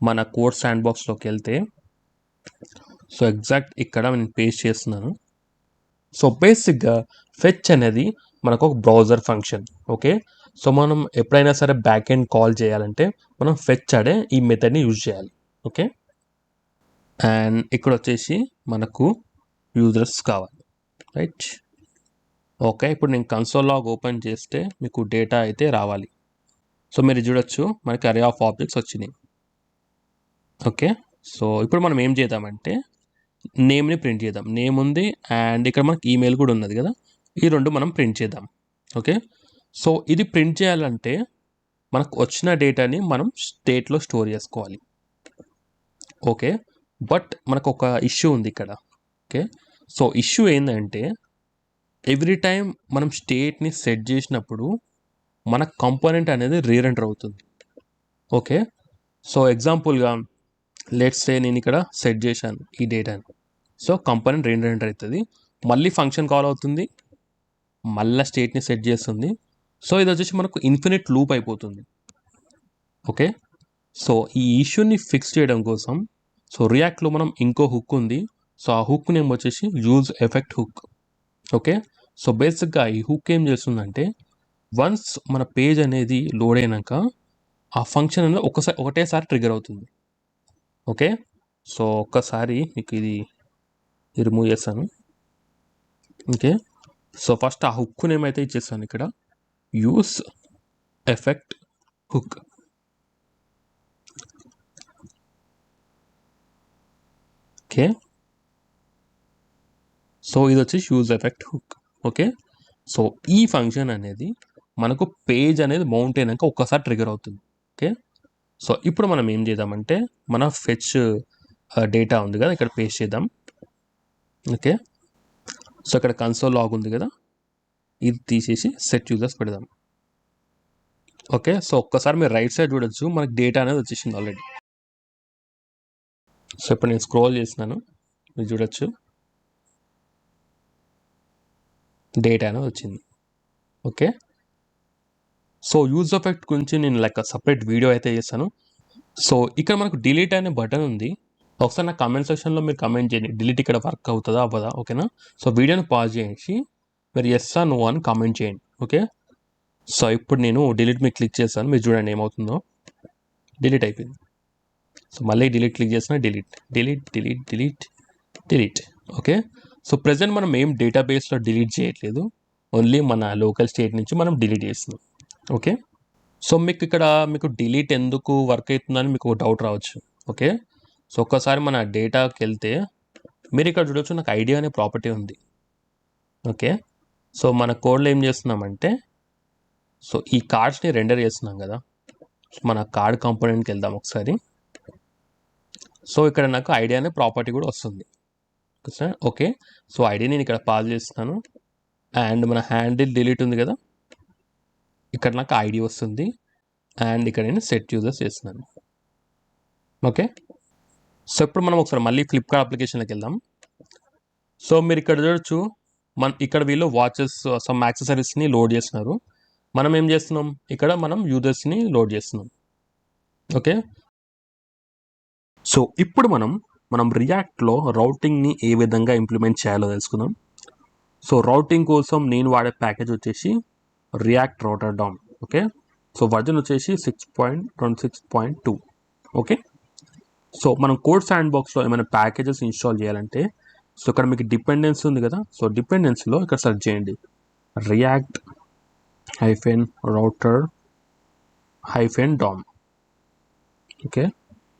మన కోడ్ శాండ్ బాక్స్లోకి వెళ్తే సో ఎగ్జాక్ట్ ఇక్కడ నేను పేస్ట్ చేస్తున్నాను. సో బేసిక్గా ఫెచ్ అనేది మనకు ఒక బ్రౌజర్ ఫంక్షన్. ఓకే, సో మనం ఎప్పుడైనా సరే బ్యాక్ ఎండ్ కాల్ చేయాలంటే మనం ఫెచ్ అనే ఈ మెథడ్ని యూజ్ చేయాలి. ఓకే, అండ్ ఇక్కడ వచ్చేసి మనకు యూజర్స్ కావాలి, రైట్. ఓకే, ఇప్పుడు నేను కన్సోల్ లాగ్ ఓపెన్ చేస్తే మీకు డేటా అయితే రావాలి. సో మీరు చూడొచ్చు మనకి అరే ఆఫ్ ఆబ్జెక్ట్స్ వచ్చినాయి. ఓకే, సో ఇప్పుడు మనం ఏం చేద్దామంటే నేమ్ని ప్రింట్ చేద్దాం. నేమ్ ఉంది అండ్ ఇక్కడ మనకి ఈమెయిల్ కూడా ఉన్నది కదా, ఈ రెండు మనం ప్రింట్ చేద్దాం. ఓకే, సో ఇది ప్రింట్ చేయాలంటే మనకు వచ్చిన డేటాని మనం స్టేట్లో స్టోర్ చేసుకోవాలి. ఓకే, బట్ మనకు ఒక ఇష్యూ ఉంది ఇక్కడ. ఓకే, సో ఇష్యూ ఏంటంటే ఎవ్రీ టైం మనం స్టేట్ని సెట్ చేసినప్పుడు మన కంపోనెంట్ అనేది రీరెండర్ అవుతుంది. ఓకే, సో ఎగ్జాంపుల్గా లెట్స్ సే నేను ఇక్కడ సెట్ చేశాను ఈ డేటాని. సో కంపోనెంట్ రీరెండర్ అవుతుంది, మళ్ళీ ఫంక్షన్ కాల్ అవుతుంది, మళ్ళీ స్టేట్ని సెట్ చేస్తుంది. సో ఇది వచ్చేసి మనకు ఇన్ఫినిట్ లూప్ అయిపోతుంది. ఓకే, సో ఈ ఇష్యూని ఫిక్స్ చేయడం కోసం సో రియాక్ట్లో మనం ఇంకో హుక్ ఉంది. సో ఆ హుక్ నేమ్ వచ్చేసి use effect hook. Okay, so బేసిక్గా ఈ హుక్ ఏం చేస్తుందంటే వన్స్ మన పేజ్ అనేది లోడ్ అయినాక ఆ ఫంక్షన్ అనేది ఒకటేసారి ట్రిగర్ అవుతుంది. ఓకే, సో ఒక్కసారి మీకు ఇది రిమూవ్ చేస్తాను. ఓకే, సో ఫస్ట్ ఆ హుక్ నేమ్ అయితే ఇచ్చేస్తాను ఇక్కడ, use effect hook. Okay, so ఇది వచ్చేసి use effect hook. Okay, so ఈ ఫంక్షన్ అనేది మనకు పేజ్ అనేది మౌంట్ అయినాక ఒక్కసారి ట్రిగర్ అవుతుంది. ఓకే, సో ఇప్పుడు మనం ఏం చేద్దామంటే మన ఫెచ్ డేటా ఉంది కదా, ఇక్కడ పేస్ట్ చేద్దాం. ఓకే, సో ఇక్కడ కన్సోల్ లాగ్ ఉంది కదా, ఇది తీసేసి సెట్ యూజర్స్ పెడదాం. ఓకే, సో ఒక్కసారి మీరు రైట్ సైడ్ చూడొచ్చు, మనకి డేటా అనేది వచ్చేసింది ఆల్రెడీ. సో ఇప్పుడు నేను స్క్రోల్ చేసినాను, మీరు చూడొచ్చు డేటా అనేది వచ్చింది. ఓకే, సో యూజ్ ఎఫెక్ట్ గురించి నేను లైక్ సపరేట్ వీడియో అయితే చేస్తాను. సో ఇక్కడ మనకు డిలీట్ అనే బటన్ ఉంది, ఒకసారి నా కామెంట్ సెక్షన్లో మీరు కామెంట్ చేయండి డిలీట్ ఇక్కడ వర్క్ అవుతుందా అవ్వదా. ఓకేనా, సో వీడియోని పాజ్ చేసి మీరు ఎస్ ఆర్ నో అని కామెంట్ చేయండి. ఓకే, సో ఇప్పుడు నేను డిలీట్ మీద క్లిక్ చేస్తాను, మీరు చూడండి ఏమవుతుందో. డిలీట్ అయిపోయింది. సో మళ్ళీ డిలీట్ క్లిక్ చేసిన delete delete delete delete delete. Okay, so present మనం ఏం డేటాబేస్లో డిలీట్ చేయట్లేదు, ఓన్లీ మన లోకల్ స్టేట్ నుంచి మనం డిలీట్ చేస్తున్నాం. ఓకే, సో మీకు ఇక్కడ మీకు డిలీట్ ఎందుకు వర్క్ అవుతుందని మీకు డౌట్ రావచ్చు. ఓకే, సో ఒక్కసారి మన డేటాకి వెళ్తే మీరు ఇక్కడ చూడవచ్చు, నాకు ఐడియా అనే ప్రాపర్టీ ఉంది. ఓకే, సో మన కోడ్లో ఏం చేస్తున్నామంటే సో ఈ కార్డ్స్ని రెండర్ చేస్తున్నాం కదా, మన కార్డ్ కాంపోనెంట్కి వెళ్దాం ఒకసారి. సో ఇక్కడ నాకు ఐడియా అనే ప్రాపర్టీ కూడా వస్తుంది. ఓకే, సో ఐడి నేను ఇక్కడ పాస్ చేస్తున్నాను, అండ్ మన హ్యాండిల్ డిలీట్ ఉంది కదా, ఇక్కడ నాకు ఐడి వస్తుంది, అండ్ ఇక్కడ నేను సెట్ యూజర్స్ చేస్తున్నాను. ఓకే, సో ఇప్పుడు మనం ఒకసారి మళ్ళీ ఫ్లిప్కార్ట్ అప్లికేషన్లోకి వెళ్దాం. సో మీరు ఇక్కడ చూడొచ్చు, ఇక్కడ వీళ్ళు వాచెస్ సమ్ యాక్సెసరీస్ని లోడ్ చేస్తున్నారు, మనం ఏం చేస్తున్నాం ఇక్కడ మనం యూజర్స్ని లోడ్ చేస్తున్నాం. ఓకే, సో ఇప్పుడు మనం రియాక్ట్లో రౌటింగ్ని ఏ విధంగా ఇంప్లిమెంట్ చేయాలో తెలుసుకుందాం. సో రౌటింగ్ కోసం నేను వాడే ప్యాకేజ్ వచ్చేసి react router down. Okay, so version వచ్చేసి 6.26.2. ఓకే, సో మనం కోడ్ శాండ్ బాక్స్లో ఏమైనా ప్యాకేజెస్ ఇన్స్టాల్ చేయాలంటే సో ఇక్కడ మీకు డిపెండెన్సీ ఉంది కదా, సో డిపెండెన్సీలో ఇక్కడ సెర్చ్ చేయండి react -router -down. Okay,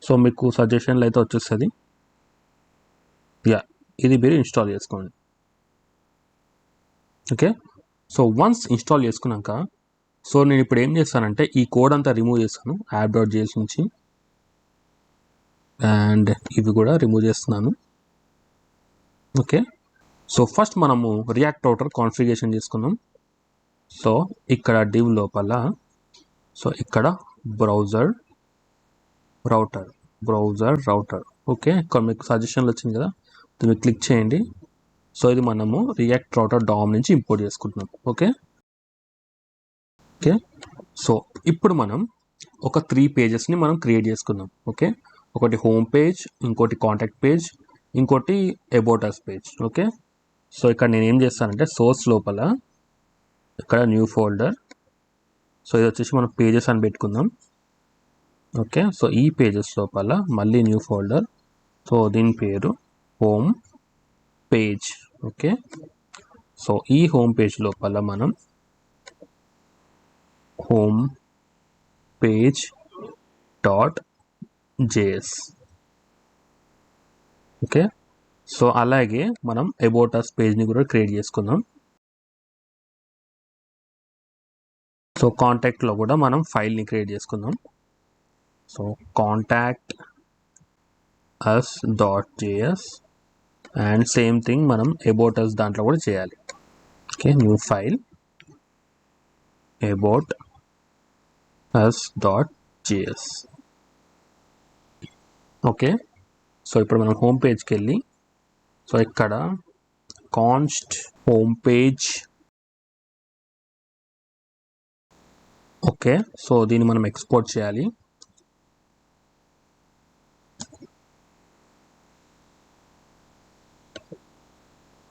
so మీకు సజెషన్లు అయితే వచ్చేస్తుంది. ఇది మీరు ఇన్స్టాల్ చేసుకోండి. ఓకే, సో వన్స్ ఇన్స్టాల్ చేసుకున్నాక సో నేను ఇప్పుడు ఏం చేస్తానంటే ఈ కోడ్ అంతా రిమూవ్ చేస్తాను app.js నుంచి, అండ్ ఇవి కూడా రిమూవ్ చేస్తున్నాను. ఓకే, సో ఫస్ట్ మనము రియాక్ట్ రౌటర్ కాన్ఫిగరేషన్ చేసుకున్నాం. సో ఇక్కడ div లోపల సో ఇక్కడ బ్రౌజర్ రౌటర్. ఓకే, ఇక్కడ మీకు సజెషన్లు వచ్చింది కదా, మీరు క్లిక్ చేయండి. సో ఇది మనము రియాక్ట్ రౌటర్ డామ్ నుంచి ఇంపోర్ట్ చేసుకుంటున్నాం. ఓకే, సో ఇప్పుడు మనం ఒక 3 పేజెస్ని మనం క్రియేట్ చేసుకుందాం. ఓకే, ఒకటి హోమ్ పేజ్, ఇంకోటి కాంటాక్ట్ పేజ్, ఇంకోటి about us page. Okay, so ఇక్కడ నేను ఏం చేస్తానంటే సోర్స్ లోపల ఇక్కడ న్యూ ఫోల్డర్, సో ఇది వచ్చేసి మనం పేజెస్ అని పెట్టుకుందాం. ఓకే, సో ఈ పేజెస్ లోపల మళ్ళీ న్యూ ఫోల్డర్, సో దీని పేరు హోమ్ పేజ్. ఓకే, సో ఈ హోమ్ పేజ్ లోపల మనం home page .js. Okay, so అలాగే మనం అబౌట్ అస్ పేజ్ని కూడా క్రియేట్ చేసుకుందాం. సో కాంటాక్ట్లో కూడా మనం ఫైల్ని క్రియేట్ చేసుకుందాం. So contact us.js and same thing మనం అబౌట్ us దాంట్లో కూడా చేయాలి. Okay, new file about us.js. Okay, so ఇప్పుడు మనం హోమ్ పేజ్కి వెళ్ళి సో ఇక్కడ const home page. Okay, so దీన్ని మనం ఎక్స్పోర్ట్ చేయాలి.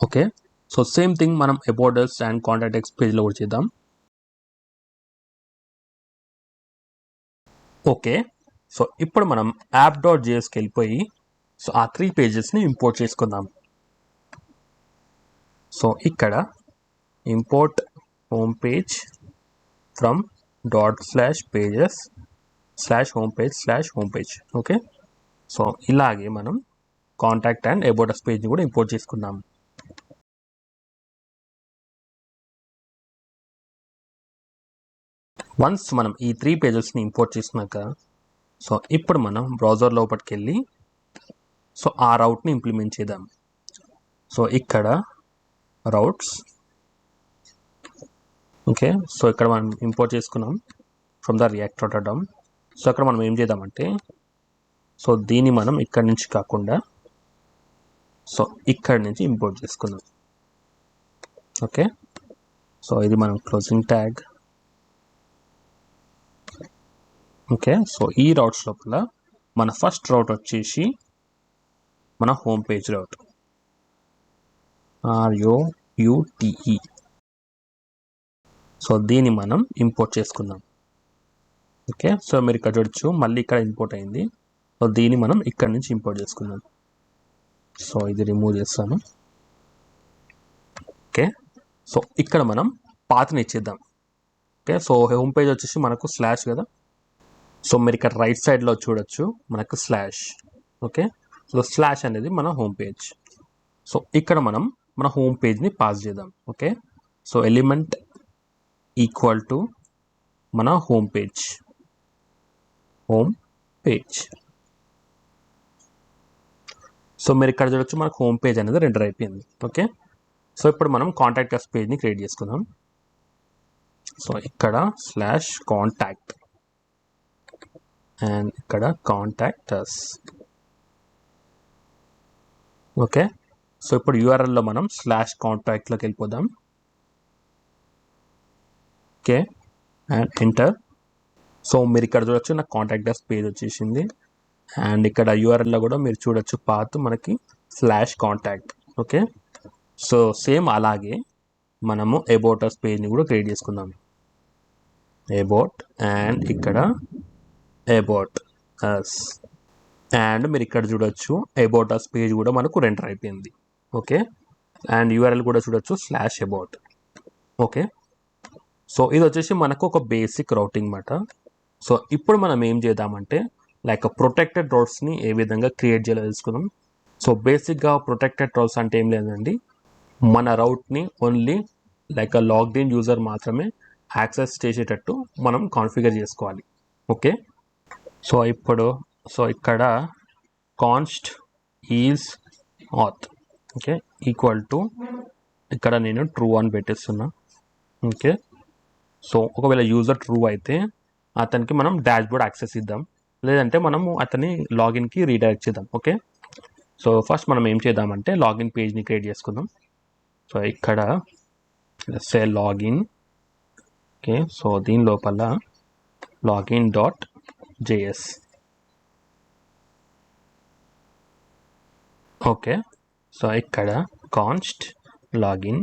ఓకే, సో సేమ్ థింగ్ మనం about us and contact us పేజ్లో కూడా చేద్దాం. ఓకే, సో ఇప్పుడు మనం app.jsకి వెళ్ళిపోయి సో ఆ 3 పేజెస్ని ఇంపోర్ట్ చేసుకుందాం. సో ఇక్కడ import home page from ./pages/homepage/homepage. Okay, so ఇలాగే మనం కాంటాక్ట్ అండ్ అబౌట్ us పేజ్ని కూడా ఇంపోర్ట్ చేసుకుందాం. వన్స్ మనం ఈ 3 పేజెస్ని ఇంపోర్ట్ చేసినాక సో ఇప్పుడు మనం బ్రౌజర్ లోపలికి వెళ్ళి సో ఆ రౌట్ని ఇంప్లిమెంట్ చేద్దాం. సో ఇక్కడ రౌట్స్. ఓకే, సో ఇక్కడ మనం ఇంపోర్ట్ చేసుకున్నాం ఫ్రమ్ ద react.dom. సో అక్కడ మనం ఏం చేద్దామంటే సో దీన్ని మనం ఇక్కడి నుంచి కాకుండా సో ఇక్కడి నుంచి ఇంపోర్ట్ చేసుకుందాం. ఓకే, సో ఇది మనం క్లోజింగ్ ట్యాగ్. ఓకే, సో ఈ రౌట్స్ లోపల మన ఫస్ట్ రౌట్ వచ్చేసి మన హోమ్ పేజ్ రౌట్ ROUTE. సో దీన్ని మనం ఇంపోర్ట్ చేసుకుందాం. ఓకే, సో మీరు ఇక్కడ చూడొచ్చు మళ్ళీ ఇక్కడ ఇంపోర్ట్ అయింది. సో దీన్ని మనం ఇక్కడ నుంచి ఇంపోర్ట్ చేసుకుందాం. సో ఇది రిమూవ్ చేస్తాను. ఓకే, సో ఇక్కడ మనం పాత్ని ఇచ్చేద్దాం. ఓకే, సో హోమ్ పేజ్ వచ్చేసి మనకు స్లాష్ కదా. సో మీరు ఇక్కడ రైట్ సైడ్లో చూడొచ్చు మనకు స్లాష్. ఓకే, సో స్లాష్ అనేది మన హోమ్ పేజ్. సో ఇక్కడ మనం మన హోమ్ పేజ్ని పాస్ చేద్దాం. Okay, so element equal to మన హోమ్ పేజ్. సో మీరు ఇక్కడ చూడొచ్చు మనకు హోమ్ పేజ్ అనేది రెండర్ అయిపోయింది. ఓకే, సో ఇప్పుడు మనం కాంటాక్ట్ us పేజ్ని క్రియేట్ చేసుకుందాం. సో ఇక్కడ /contact అండ్ ఇక్కడ కాంటాక్ట్ us. ఓకే, సో ఇప్పుడు యూఆర్ఎల్లో మనం /contactలోకి వెళ్ళిపోదాం. Okay, and enter. సో మీరు ఇక్కడ చూడొచ్చు నాకు కాంటాక్ట్ us పేజ్ వచ్చేసింది. అండ్ ఇక్కడ యూఆర్ఎల్లో కూడా మీరు చూడొచ్చు పాత్ మనకి /contact. ఓకే, సో సేమ్ అలాగే మనము అబౌట్ us పేజ్ని కూడా క్రియేట్ చేసుకుందాం. అబౌట్ అండ్ ఇక్కడ అబౌట్ us. అండ్ మీరు ఇక్కడ చూడొచ్చు అబౌట్ us పేజ్ కూడా మనకు రెండర్ అయిపోయింది. ఓకే, అండ్ యూఆర్ఎల్ కూడా చూడొచ్చు /about. ఓకే, సో ఇది వచ్చేసి మనకు ఒక బేసిక్ రౌటింగ్ మాట. సో ఇప్పుడు మనం ఏం చేద్దామంటే లైక్ ప్రొటెక్టెడ్ రౌట్స్ని ఏ విధంగా క్రియేట్ చేయాలో తెలుసుకుందాం. సో బేసిక్గా ప్రొటెక్టెడ్ రౌట్స్ అంటే ఏం లేదండి, మన రౌట్ని only like logged in user మాత్రమే యాక్సెస్ చేసేటట్టు మనం కాన్ఫిగర్ చేసుకోవాలి. ఓకే, సో ఇప్పుడు సో ఇక్కడ const is auth. Okay, equal to ఇక్కడ నేను ట్రూ అని పెట్టేస్తున్నా. ఓకే, సో ఒకవేళ యూజర్ ట్రూ అయితే అతనికి మనం డాష్బోర్డ్ యాక్సెస్ ఇద్దాం, లేదంటే మనము అతని లాగిన్కి రీడైరెక్ట్ చేద్దాం. ఓకే, సో ఫస్ట్ మనం ఏం చేద్దామంటే లాగిన్ పేజ్ని క్రియేట్ చేసుకుందాం. సో ఇక్కడ సే లాగిన్. ఓకే, సో దీని లోపల login.js. ఓకే, సో ఇక్కడ కాన్స్ట్ లాగిన్.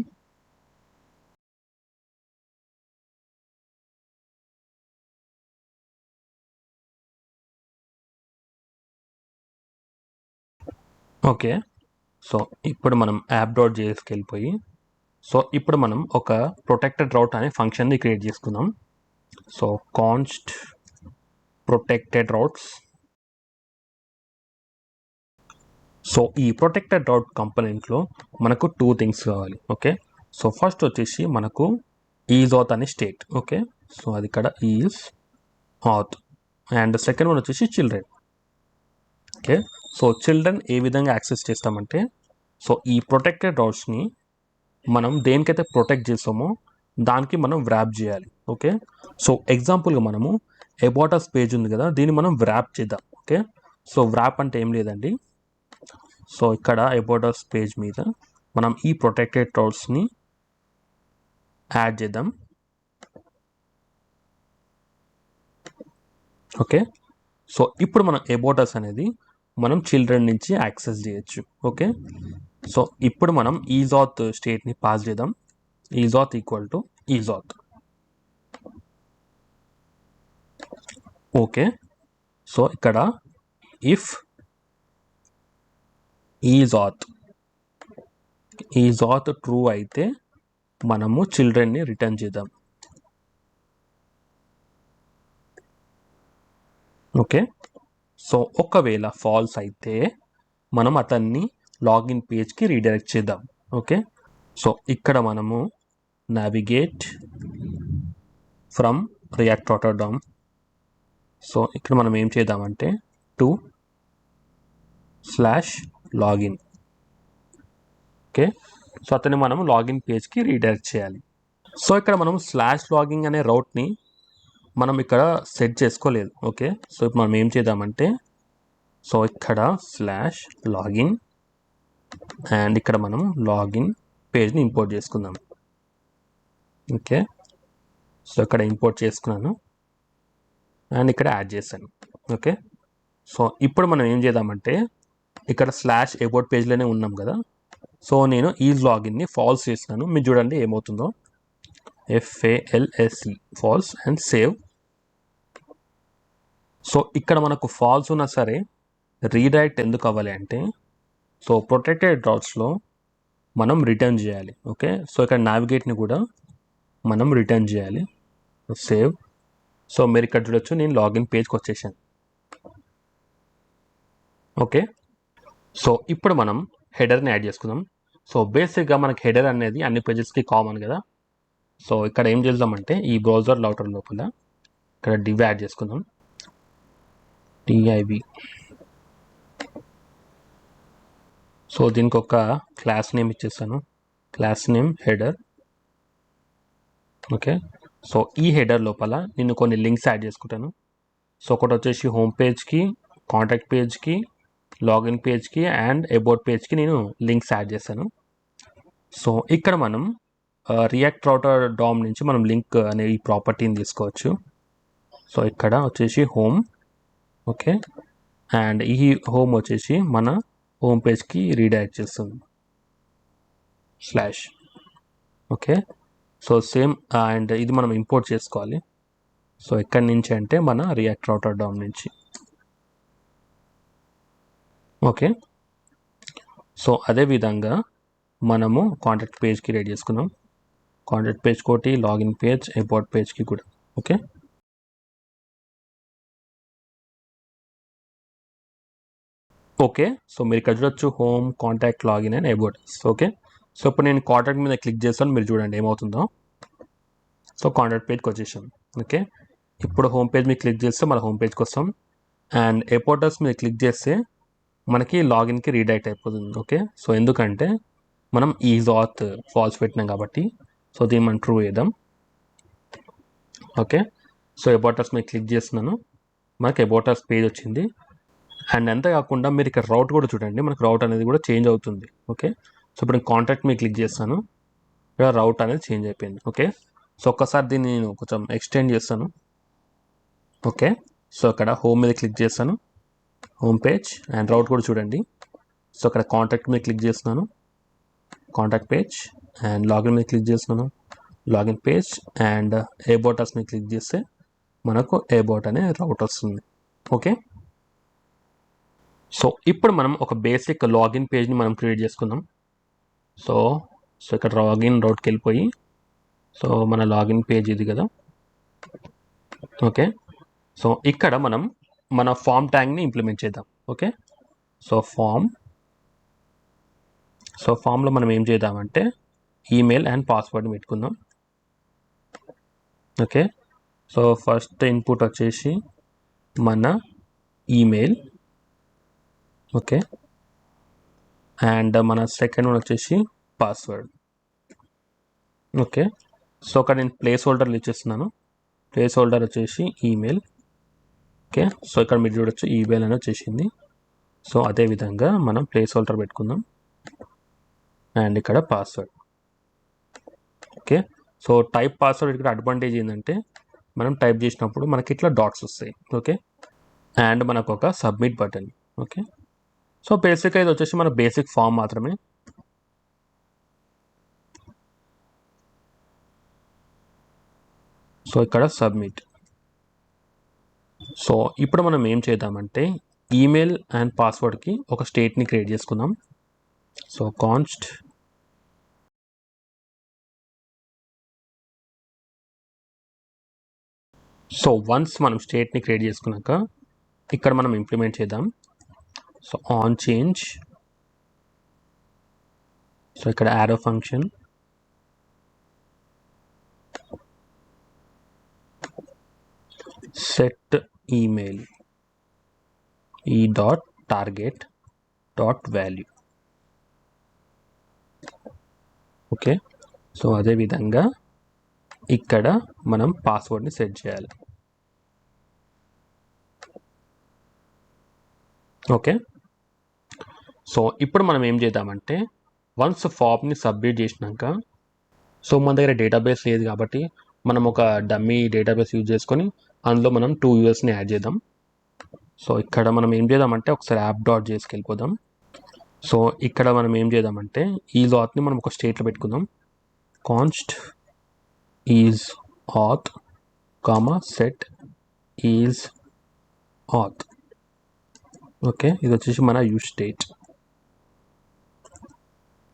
ఓకే, సో ఇప్పుడు మనం app.jsకి వెళ్ళిపోయి సో ఇప్పుడు మనం ఒక ప్రొటెక్టెడ్ రౌట్ అనే ఫంక్షన్ని క్రియేట్ చేసుకుందాం. So const protected routes. So ఈ ప్రొటెక్టెడ్ రౌట్ కంపోనెంట్లో మనకు 2 థింగ్స్ కావాలి. ఓకే, సో ఫస్ట్ వచ్చేసి మనకు ఈజ్ ఆత్ అనే స్టేట్. ఓకే, సో అది ఇక్కడ ఈజ్ ఆత్. అండ్ సెకండ్ వన్ వచ్చేసి చిల్డ్రన్. ఓకే, సో చిల్డ్రన్ ఏ విధంగా యాక్సెస్ చేస్తామంటే, సో ఈ ప్రొటెక్టెడ్ రాడ్స్ని మనం దేనికైతే ప్రొటెక్ట్ చేస్తామో దానికి మనం వ్రాప్ చేయాలి. ఓకే, సో ఎగ్జాంపుల్గా మనము అబౌట్ పేజ్ ఉంది కదా, దీన్ని మనం వ్రాప్ చేద్దాం. ఓకే, సో వ్రాప్ అంటే ఏం లేదండి, సో ఇక్కడ అబౌట్ పేజ్ మీద మనం ఈ ప్రొటెక్టెడ్ రాడ్స్ని యాడ్ చేద్దాం. ఓకే, సో ఇప్పుడు మనం అబౌట్ అనేది మనం చిల్డ్రన్ నుంచి యాక్సెస్ చేయొచ్చు. ఓకే, సో ఇప్పుడు మనం ఈజాత్ స్టేట్ని పాస్ చేద్దాం. ఈజాత్ ఈక్వల్ టు ఈజాత్. ఓకే, సో ఇక్కడ ఇఫ్ ఈజాత్ ట్రూ అయితే మనము చిల్డ్రన్ని రిటర్న్ చేద్దాం. ఓకే, సో ఒకవేళ ఫాల్స్ అయితే మనం అతన్ని లాగిన్ పేజ్కి రీడైరెక్ట్ చేద్దాం. ఓకే, సో ఇక్కడ మనము navigate from react Rotterdam. So ఇక్కడ మనం ఏం చేద్దామంటే /login. ఓకే, సో అతన్ని మనం లాగిన్ పేజ్కి రీడైరెక్ట్ చేయాలి. సో ఇక్కడ మనం /login అనే రౌట్ని మనం ఇక్కడ సెట్ చేసుకోలేదు. ఓకే, సో ఇప్పుడు మనం ఏం చేద్దామంటే, సో ఇక్కడ /login అండ్ ఇక్కడ మనం లాగిన్ పేజ్ని ఇంపోర్ట్ చేసుకుందాం. ఓకే, సో ఇక్కడ ఇంపోర్ట్ చేసుకున్నాను అండ్ ఇక్కడ యాడ్ చేశాను. ఓకే, సో ఇప్పుడు మనం ఏం చేద్దామంటే, ఇక్కడ /about పేజ్లోనే ఉన్నాం కదా, సో నేను ఈ లాగిన్ని ఫాల్స్ చేసినాను. మీరు చూడండి ఏమవుతుందో, FALSE false and save. So ఇక్కడ మనకు ఫాల్స్ ఉన్నా సరే రీడైరెక్ట్ ఎందుకు అవ్వాలి అంటే, సో ప్రొటెక్టెడ్ రాడ్స్లో మనం రిటర్న్ చేయాలి. ఓకే, సో ఇక్కడ నావిగేట్ని కూడా మనం రిటర్న్ చేయాలి. సేవ్. సో మీరు ఇక్కడ చూడొచ్చు, నేను లాగిన్ పేజ్కి వచ్చేసాను. ఓకే, సో ఇప్పుడు మనం హెడర్ని యాడ్ చేసుకుందాం. సో బేసిక్గా మనకి హెడర్ అనేది అన్ని పేజెస్కి కామన్ కదా. సో ఇక్కడ ఏం చేద్దామంటే, ఈ బ్రౌజర్ లౌటర్ లోపల ఇక్కడ div యాడ్ చేసుకుందాం. div. సో దీనికి ఒక క్లాస్ నేమ్ ఇచ్చేస్తాను, class name header. Okay, so ఈ హెడర్ లోపల నేను కొన్ని లింక్స్ యాడ్ చేసుకుంటాను. సో ఒకటి వచ్చేసి హోమ్ పేజ్కి, కాంటాక్ట్ పేజ్కి, లాగిన్ పేజ్కి అండ్ అబౌట్ పేజ్కి నేను లింక్స్ యాడ్ చేస్తాను. సో ఇక్కడ మనం రియాక్ట్ రౌటర్ డామ్ నుంచి మనం లింక్ అనే ఈ ప్రాపర్టీని తీసుకోవచ్చు. సో ఇక్కడ వచ్చేసి హోమ్. ఓకే, అండ్ ఈ హోమ్ వచ్చేసి మన హోమ్ పేజ్కి రీడైరెక్ట్ చేస్తుంది /. ఓకే, సో సేమ్ అండ్ ఇది మనం ఇంపోర్ట్ చేసుకోవాలి. సో ఎక్కడి నుంచి అంటే మన రియాక్ట్ రౌటర్ డామ్ నుంచి. ఓకే, సో అదేవిధంగా మనము కాంటాక్ట్ పేజ్కి రెడీ చేసుకున్నాం. కాంటాక్ట్ పేజ్ కోటి, లాగిన్ పేజ్, అబౌట్ పేజ్కి కూడా. ఓకే, ఓకే, సో మీరు ఇక్కడ చూడొచ్చు home, contact, login and about. Okay, so ఇప్పుడు నేను కాంటాక్ట్ మీద క్లిక్ చేస్తాను, మీరు చూడండి ఏమవుతుందో. సో కాంటాక్ట్ పేజ్కి వచ్చేసాం. ఓకే, ఇప్పుడు హోమ్ పేజ్ మీద క్లిక్ చేస్తే మన హోమ్ పేజ్కి వస్తాం అండ్ అబౌట్ మీద క్లిక్ చేస్తే మనకి లాగిన్కి రీడైరెక్ట్ అయిపోతుంది. ఓకే, సో ఎందుకంటే మనం ఈజాత్ ఫాల్స్ పెట్టినాం కాబట్టి. సో దీన్ని మనం ట్రూ చేద్దాం. ఓకే, సో అబౌట్ మీద క్లిక్ చేస్తున్నాను, మనకి అబౌట్ పేజ్ వచ్చింది. అండ్ అంతేకాకుండా మీరు ఇక్కడ రౌట్ కూడా చూడండి, మనకు రౌట్ అనేది కూడా చేంజ్ అవుతుంది. ఓకే, సో ఇప్పుడు నేను కాంటాక్ట్ మీద క్లిక్ చేస్తాను, ఇక్కడ రౌట్ అనేది చేంజ్ అయిపోయింది. ఓకే, సో ఒక్కసారి దీన్ని నేను కొంచెం ఎక్స్టెండ్ చేస్తాను. ఓకే, సో అక్కడ హోమ్ మీద క్లిక్ చేస్తాను, హోమ్ పేజ్ అండ్ రౌట్ కూడా చూడండి. సో అక్కడ కాంటాక్ట్ మీద క్లిక్ చేస్తున్నాను, కాంటాక్ట్ పేజ్ అండ్ లాగిన్ మీద క్లిక్ చేస్తున్నాను, లాగిన్ పేజ్ అండ్ అబౌట్ మీద క్లిక్ చేస్తే మనకు అబౌట్ అనే రౌట్ వస్తుంది. ఓకే, సో ఇప్పుడు మనం ఒక బేసిక్ లాగిన్ పేజ్ని మనం క్రియేట్ చేసుకుందాం. సో ఇక్కడ లాగిన్ రౌట్కి వెళ్ళిపోయి, సో మన లాగిన్ పేజ్ ఇది కదా. ఓకే, సో ఇక్కడ మనం మన ఫామ్ ట్యాగ్ని ఇంప్లిమెంట్ చేద్దాం. ఓకే, సో ఫామ్లో మనం ఏం చేద్దామంటే ఈమెయిల్ అండ్ పాస్వర్డ్ని పెట్టుకుందాం. ఓకే, సో ఫస్ట్ ఇన్పుట్ వచ్చేసి మన ఈమెయిల్ ఓకే. అండ్ మన సెకండ్ వన్ వచ్చేసి పాస్వర్డ్. ఓకే. సో అక్కడ నేను ప్లేస్ హోల్డర్లు ఇచ్చేస్తున్నాను. ప్లేస్ హోల్డర్ వచ్చేసి ఈమెయిల్. ఓకే. సో ఇక్కడ మీరు చూడొచ్చు ఈమెయిల్ అని వచ్చేసింది. సో అదేవిధంగా మనం ప్లేస్ హోల్డర్ పెట్టుకుందాం అండ్ ఇక్కడ password. Okay. So type password ఇక్కడ అడ్వాంటేజ్ ఏంటంటే మనం టైప్ చేసినప్పుడు మనకి ఇట్లా డాట్స్ వస్తాయి. ఓకే. అండ్ మనకు ఒక submit button. Okay. So basic ఇది వచ్చేసి మన బేసిక్ ఫామ్ మాత్రమే. సో ఇక్కడ సబ్మిట్. సో ఇప్పుడు మనం ఏం చేద్దామంటే ఈమెయిల్ అండ్ పాస్వర్డ్కి ఒక స్టేట్ని క్రియేట్ చేసుకుందాం. సో కాన్స్ట్ సో వన్స్ మనం స్టేట్ని క్రియేట్ చేసుకున్నాక ఇక్కడ మనం ఇంప్లిమెంట్ చేద్దాం. So on change. సో ఇక్కడ యారో ఫంక్షన్, సెట్ ఈమెయిల్ ఈ dot target dot value. Okay. So అదేవిధంగా ఇక్కడ మనం పాస్వర్డ్ని సెట్ చేయాలి. ఓకే. సో ఇప్పుడు మనం ఏం చేద్దామంటే వన్స్ ఫామ్ని సబ్మిట్ చేసినాక సో మన దగ్గర డేటాబేస్ లేదు కాబట్టి మనం ఒక డమ్మీ డేటాబేస్ యూజ్ చేసుకొని అందులో మనం 2 యూజర్స్ని యాడ్ చేద్దాం. సో ఇక్కడ మనం ఏం చేద్దామంటే ఒకసారి యాప్ డాట్ జేఎస్కి వెళ్ళిపోదాం. సో ఇక్కడ మనం ఏం చేద్దామంటే ఈ లాట్ని మనం ఒక స్టేట్లో పెట్టుకుందాం. Const is auth comma set is auth. Okay. ఇది వచ్చేసి మన use state.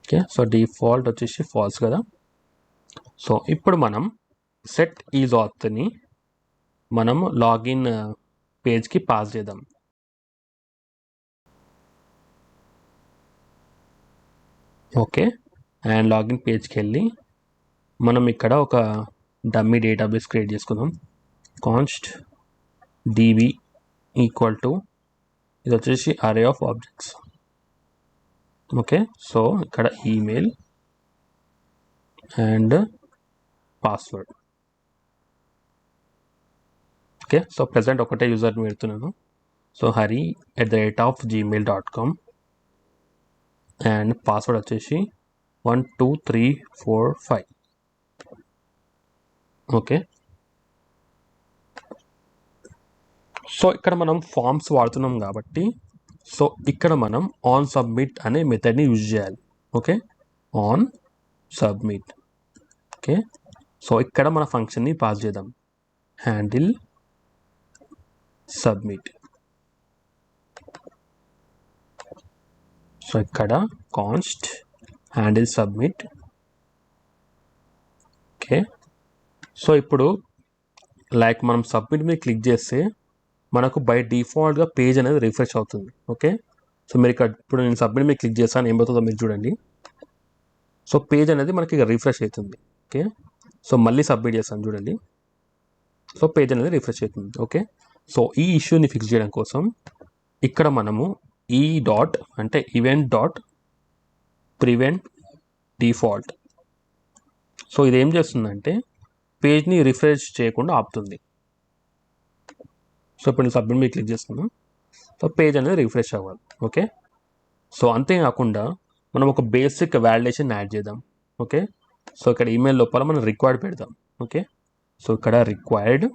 Okay. So default వచ్చేసి ఫాల్స్ కదా. సో ఇప్పుడు మనం సెట్ ఈజ్ ఆత్ని మనం లాగిన్ పేజ్కి పాస్ చేద్దాం. ఓకే. అండ్ లాగిన్ పేజ్కి వెళ్ళి మనం ఇక్కడ ఒక డమ్మీ డేటాబేస్ క్రియేట్ చేసుకుందాం. కాన్స్ట్ db ఈక్వల్ టు ఇది వచ్చేసి array of objects. Okay. So ఇక్కడ email and password. Okay. So present ఒకటే యూజర్ని పెడుతున్నాను. సో hari@gmail.com అండ్ పాస్వర్డ్ వచ్చేసి 12345. ఓకే. సో ఇక్కడ మనం ఫామ్స్ వాడుతున్నాం కాబట్టి సో ఇక్కడ మనం ఆన్ సబ్మిట్ అనే మెథడ్ని యూజ్ చేయాలి. Okay. On submit. Okay. So ఇక్కడ మన ఫంక్షన్ని పాస్ చేద్దాం. Handle submit. సో ఇక్కడ const handle submit. Okay. So ఇప్పుడు లైక్ మనం సబ్మిట్ మీద క్లిక్ చేస్తే మనకు బై డిఫాల్ట్గా పేజ్ అనేది రిఫ్రెష్ అవుతుంది. ఓకే. సో మీరు ఇక్కడ ఇప్పుడు నేను సబ్మిట్ మీద క్లిక్ చేస్తాను, ఏమవుతుందో మీరు చూడండి. సో పేజ్ అనేది మనకి ఇక రిఫ్రెష్ అవుతుంది. ఓకే. సో మళ్ళీ సబ్మిట్ చేస్తాను చూడండి. సో పేజ్ అనేది రిఫ్రెష్ అవుతుంది. ఓకే. సో ఈ ఇష్యూని ఫిక్స్ చేయడం కోసం ఇక్కడ మనము ఈ డాట్ అంటే event dot prevent default. So ఇది ఏం చేస్తుందంటే పేజ్ని రిఫ్రెష్ చేయకుండా ఆపుతుంది. సో ఇప్పుడు నేను సబ్మిట్ మీద క్లిక్ చేస్తున్నాను. సో పేజ్ అనేది రిఫ్రెష్ అవ్వాలి. ఓకే. సో అంతేకాకుండా మనం ఒక బేసిక్ వ్యాలిడేషన్ యాడ్ చేద్దాం. ఓకే. సో ఇక్కడ ఈమెయిల్ లోపల మనం రిక్వైర్డ్ పెడదాం. ఓకే. సో ఇక్కడ రిక్వైర్డ్.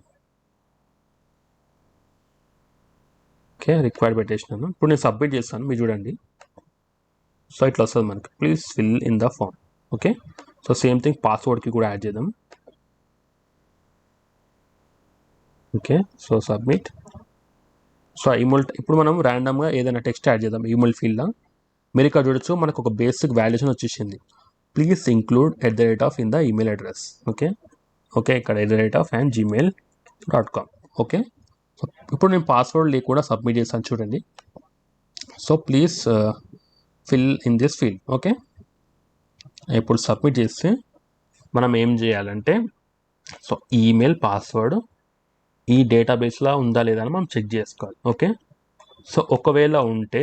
ఓకే. రిక్వైర్డ్ పెట్టేసినాను. ఇప్పుడు నేను సబ్మిట్ చేస్తాను, మీరు చూడండి. సో ఇట్లా వస్తుంది మనకి, please fill in the form. Okay. So same thing పాస్వర్డ్కి కూడా యాడ్ చేద్దాం. Okay. So submit. So email ఇప్పుడు మనం ర్యాండమ్గా ఏదైనా టెక్స్ట్ యాడ్ చేద్దాం ఈమెయిల్ ఫీల్డ్లో. మీరు ఇక్కడ చూడొచ్చు మనకు ఒక బేసిక్ వాల్యుయేషన్ వచ్చేసింది. Please include @ in the email address. Okay. Okay. ఇక్కడ @gmail.com. ఓకే. సో ఇప్పుడు నేను పాస్వర్డ్ లేకుండా సబ్మిట్ చేస్తాను చూడండి. So please fill in this field. Okay. ఇప్పుడు సబ్మిట్ చేస్తే మనం ఏం చేయాలంటే సో ఈమెయిల్ పాస్వర్డ్ ఈ డేటాబేస్లో ఉందా లేదా అని మనం చెక్ చేసుకోవాలి. ఓకే. సో ఒకవేళ ఉంటే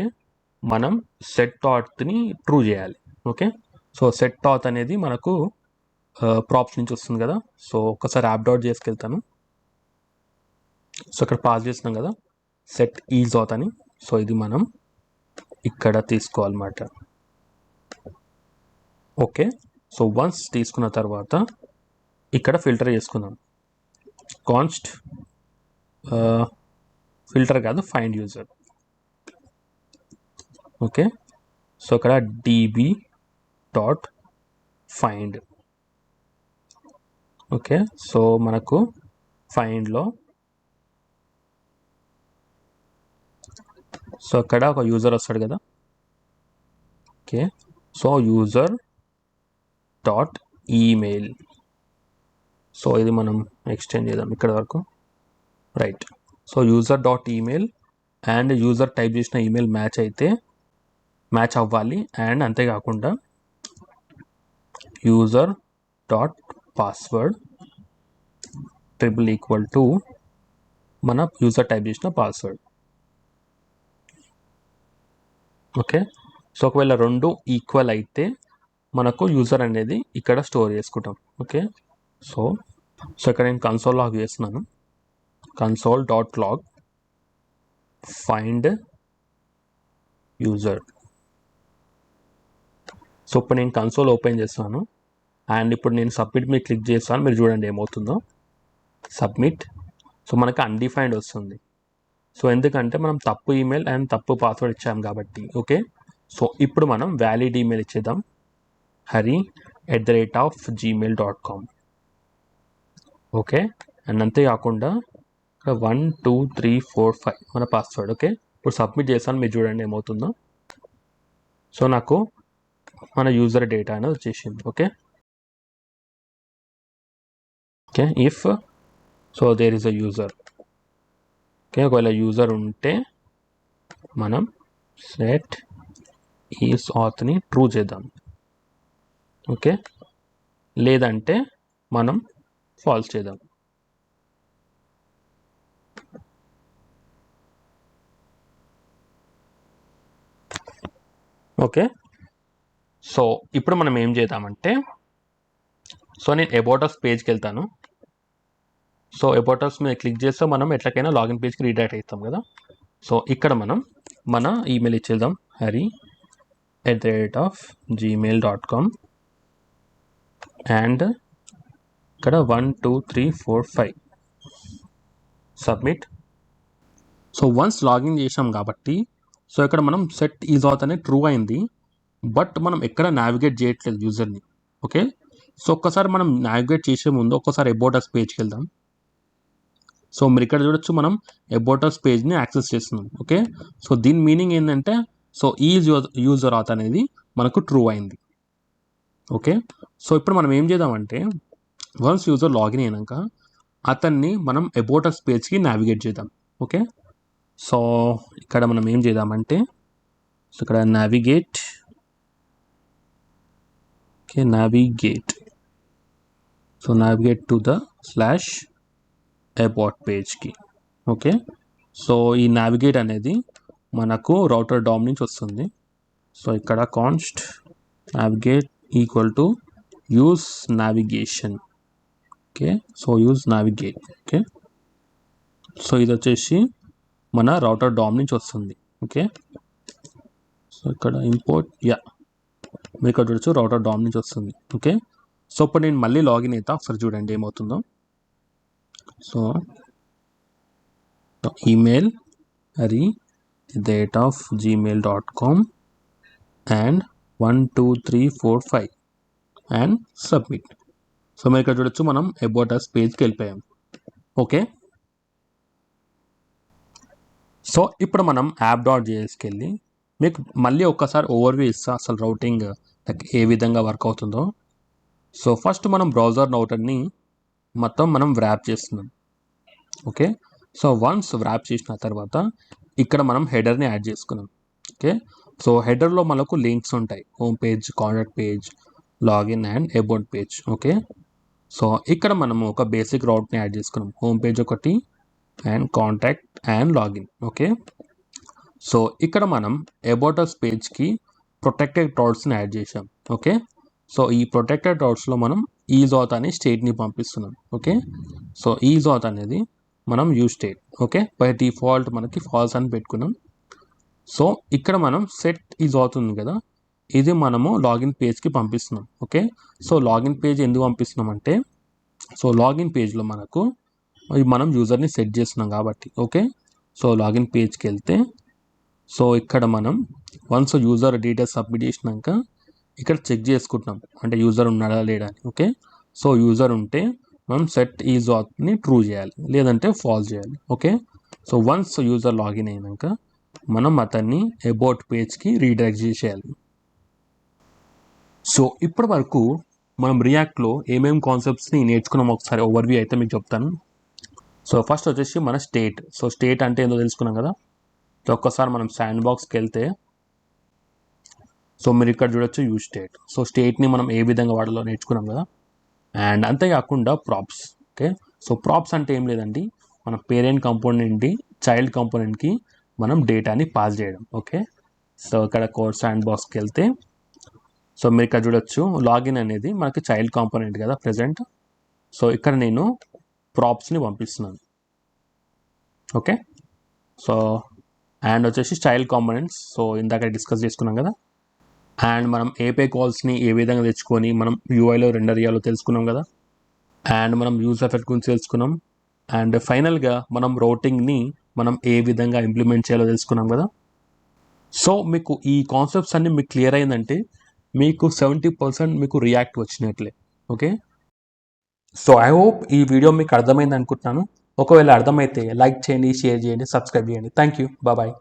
మనం సెట్ ఆత్ ని ట్రూ చేయాలి. ఓకే, సో సెట్ ఆత్ అనేది మనకు ప్రాప్స్ నుంచి వస్తుంది కదా. సో ఒకసారి యాప్ డాట్ చేసుకెళ్తాను. సో ఇక్కడ పాస్ చేస్తున్నాం కదా సెట్ ఈజ్ ఆత్ అని. సో ఇది మనం ఇక్కడ తీసుకోవాలన్నమాట. ఓకే, సో వన్స్ తీసుకున్న తర్వాత ఇక్కడ ఫిల్టర్ చేసుకుందాం. కాన్స్ట్ ఫిల్టర్ కాదు, ఫైండ్ యూజర్. ఓకే, సో ఇక్కడ db dot find. Okay, so మనకు ఫైండ్లో సో అక్కడ ఒక యూజర్ వస్తాడు కదా. Okay, so user dot email. So ఇది మనం ఎక్స్టెండ్ చేద్దాం ఇక్కడ వరకు. Right, so user dot email and user type చేసిన ఈమెయిల్ మ్యాచ్ అవ్వాలి. అండ్ అంతేకాకుండా యూజర్ డాట్ పాస్వర్డ్ == మన యూజర్ టైప్ చేసిన పాస్వర్డ్. ఓకే, సో ఒకవేళ రెండు ఈక్వల్ అయితే మనకు యూజర్ అనేది ఇక్కడ స్టోర్ చేసుకుంటాం. ఓకే, సో ఇక్కడ నేను కన్సోల్ లాగ్ చేస్తున్నాను. Console dot log find user. So ఇప్పుడు నేను కన్సోల్ ఓపెన్ చేస్తాను అండ్ ఇప్పుడు నేను సబ్మిట్ మీద క్లిక్ చేస్తాను. మీరు చూడండి ఏమవుతుందో. సబ్మిట్. సో మనకు అన్డిఫైన్డ్ వస్తుంది. సో ఎందుకంటే మనం తప్పు ఈమెయిల్ అండ్ తప్పు పాస్వర్డ్ ఇచ్చాం కాబట్టి. ఓకే, సో ఇప్పుడు మనం వ్యాలిడ్ ఈమెయిల్ ఇచ్చేద్దాం. hari@gmail.com. ఓకే, అండ్ అంతేకాకుండా 1 2 3 4 5 మన పాస్వర్డ్. ఓకే, ఇప్పుడు సబ్మిట్ చేస్తాను. మీరు చూడండి ఏమవుతుందో. సో నాకు మన యూజర్ డేటా అనేది వచ్చేసింది. Okay, okay, if so there is a user. Okay, ఒకవేళ యూజర్ ఉంటే మనం సెట్ ఈజ్ ఆత్ని ట్రూ చేద్దాం. ఓకే, లేదంటే మనం ఫాల్స్ చేద్దాం. ఓకే, సో ఇప్పుడు మనం ఏం చేద్దామంటే, సో నేను అబౌట్ అస్ పేజ్కి వెళ్తాను. సో అబౌట్ అస్ మీద క్లిక్ చేస్తే మనం ఎట్లకైనా లాగిన్ పేజ్కి రీడైరెక్ట్ అవుతాం కదా. సో ఇక్కడ మనం మన ఈమెయిల్ ఇచ్చేద్దాం. hari@gmail.com అండ్ ఇక్కడ 1 2 3 4 5 సబ్మిట్. సో వన్స్ లాగిన్ చేసాం కాబట్టి సో ఇక్కడ మనం సెట్ ఈజ్ ఆత్ అనేది ట్రూ అయింది. బట్ మనం ఎక్కడ నావిగేట్ చేయట్లేదు యూజర్ని. ఓకే, సో ఒక్కసారి మనం నావిగేట్ చేసే ముందు ఒక్కసారి అబౌట్ అస్ పేజ్కి వెళ్దాం. సో మీరు ఇక్కడ చూడొచ్చు మనం అబౌట్ అస్ పేజ్ని యాక్సెస్ చేస్తున్నాం. ఓకే, సో దీని మీనింగ్ ఏంటంటే సో యూజర్ ఆత్ అనేది మనకు ట్రూ అయింది. ఓకే, సో ఇప్పుడు మనం ఏం చేద్దామంటే వన్స్ యూజర్ లాగిన్ అయినాక అతన్ని మనం అబౌట్ అస్ పేజ్కి నావిగేట్ చేద్దాం. ఓకే, సో ఇక్కడ మనం ఏం చేద్దామంటే సో ఇక్కడ navigate. Okay, navigate. So navigate to the /about పేజ్కి. ఓకే, సో ఈ నావిగేట్ అనేది మనకు రౌటర్ డామ్ నుంచి వస్తుంది. సో ఇక్కడ కాన్స్ట్ నావిగేట్ = use navigation. Okay, so use navigate. Okay, so ఇది వచ్చేసి మన రౌటర్ డామ్ నుంచి వస్తుంది. ఓకే, సో ఇక్కడ ఇంపోర్ట్ మీరు ఇక్కడ చూడొచ్చు రౌటర్ డామ్ నుంచి వస్తుంది. ఓకే, సో ఇప్పుడు నేను మళ్ళీ లాగిన్ అవుతా. ఒకసారి చూడండి ఏమవుతుందో. So email hari@gmail.com and 1 2 3 4 5 and submit. So మీరు ఇక్కడ చూడొచ్చు మనం అబౌట్ అస్ పేజ్కి వెళ్ళిపోయాం. ఓకే, సో ఇప్పుడు మనం app.jsకి వెళ్ళి మీకు మళ్ళీ ఒక్కసారి ఓవర్వ్యూ ఇస్తా అసలు రౌటింగ్ ఏ విధంగా వర్క్ అవుతుందో. సో ఫస్ట్ మనం బ్రౌజర్ రౌటర్ని మొత్తం మనం వ్రాప్ చేస్తున్నాం. ఓకే, సో వన్స్ వ్రాప్ చేసిన తర్వాత ఇక్కడ మనం హెడర్ని యాడ్ చేసుకున్నాం. ఓకే, సో హెడర్లో మనకు లింక్స్ ఉంటాయి. Home page, contact page, login and about page. Okay, so ఇక్కడ మనము ఒక బేసిక్ రౌట్ని యాడ్ చేసుకున్నాం. హోమ్ పేజ్ ఒకటి and contact and login. Okay, so ఇక్కడ మనం అబౌట్ అస్ పేజ్కి ప్రొటెక్టెడ్ డాట్స్ని యాడ్ చేసాం. ఓకే, సో ఈ ప్రొటెక్టెడ్ డాట్స్లో మనం ఈజ్ ఆత్ అనే స్టేట్ని పంపిస్తున్నాం. ఓకే, సో ఈజ్ ఆత్ అనేది మనం use state. Okay, by default మనకి ఫాల్స్ అని పెట్టుకున్నాం. సో ఇక్కడ మనం సెట్ ఈజ్ ఆత్ ఉంది కదా, ఇది మనము లాగిన్ పేజ్కి పంపిస్తున్నాం. ఓకే, సో లాగిన్ పేజ్ ఎందుకు పంపిస్తున్నాం అంటే, సో లాగిన్ పేజ్లో మనకు మనం యూజర్ని సెట్ చేస్తున్నాం కాబట్టి. ఓకే, సో లాగిన్ పేజ్కి వెళ్తే సో ఇక్కడ మనం వన్స్ యూజర్ డీటెయిల్స్ సబ్మిట్ చేసినాక ఇక్కడ చెక్ చేసుకుంటున్నాం అంటే యూజర్ ఉన్నాడా లేడా అని. ఓకే, సో యూజర్ ఉంటే మనం సెట్ ఈజ్ ఆత్ని ట్రూ చేయాలి, లేదంటే ఫాల్స్ చేయాలి. Okay, so once user login అయినాక మనం అతన్ని అబౌట్ పేజ్కి రీడైరెక్ట్ చేసేయాలి. సో ఇప్పటి వరకు మనం రియాక్ట్లో ఏమేమి కాన్సెప్ట్స్ని నేర్చుకున్నాం ఒకసారి ఓవర్వ్యూ అయితే మీకు చెప్తాను. సో ఫస్ట్ వచ్చేసి మన స్టేట్. సో స్టేట్ అంటే ఏందో తెలుసుకున్నాం కదా. సో ఒక్కసారి మనం శాండ్ బాక్స్కి వెళ్తే సో మీరు ఇక్కడ చూడొచ్చు యూజ్ స్టేట్. సో స్టేట్ని మనం ఏ విధంగా వాడాలో నేర్చుకున్నాం కదా. అండ్ అంతేకాకుండా ప్రాప్స్. ఓకే, సో ప్రాప్స్ అంటే ఏం లేదండి, మన పేరెంట్ కాంపోనెంట్ నుండి చైల్డ్ కాంపోనెంట్కి మనం డేటాని పాస్ చేయడం. ఓకే, సో ఇక్కడ కోడ్ శాండ్ బాక్స్కి వెళ్తే సో మీరు ఇక్కడ చూడొచ్చు లాగిన్ అనేది మనకి చైల్డ్ కాంపోనెంట్ కదా ప్రెజెంట్. సో ఇక్కడ నేను ప్రాప్స్ని పంపిస్తున్నాను. ఓకే, సో అండ్ వచ్చేసి చైల్డ్ కాంపోనెంట్స్. సో ఇందాక డిస్కస్ చేసుకున్నాం కదా. అండ్ మనం ఏపీఐ కాల్స్ని ఏ విధంగా తెచ్చుకొని మనం యూఐలో రెండర్ చేయాలో తెలుసుకున్నాం కదా. అండ్ మనం యూజ్ ఎఫెక్ట్ గురించి తెలుసుకున్నాం. అండ్ ఫైనల్గా మనం రౌటింగ్ని మనం ఏ విధంగా ఇంప్లిమెంట్ చేయాలో తెలుసుకున్నాం కదా. సో మీకు ఈ కాన్సెప్ట్స్ అన్ని మీకు క్లియర్ అయిందంటే మీకు 70% మీకు రియాక్ట్ వచ్చినట్లే. ఓకే, సో ఐ హోప్ ఈ వీడియో మీకు అర్థమైంది అనుకుంటున్నాను. ఒకవేళ అర్థమైతే లైక్ చేయండి, షేర్ చేయండి, సబ్స్క్రైబ్ చేయండి. Thank you, bye.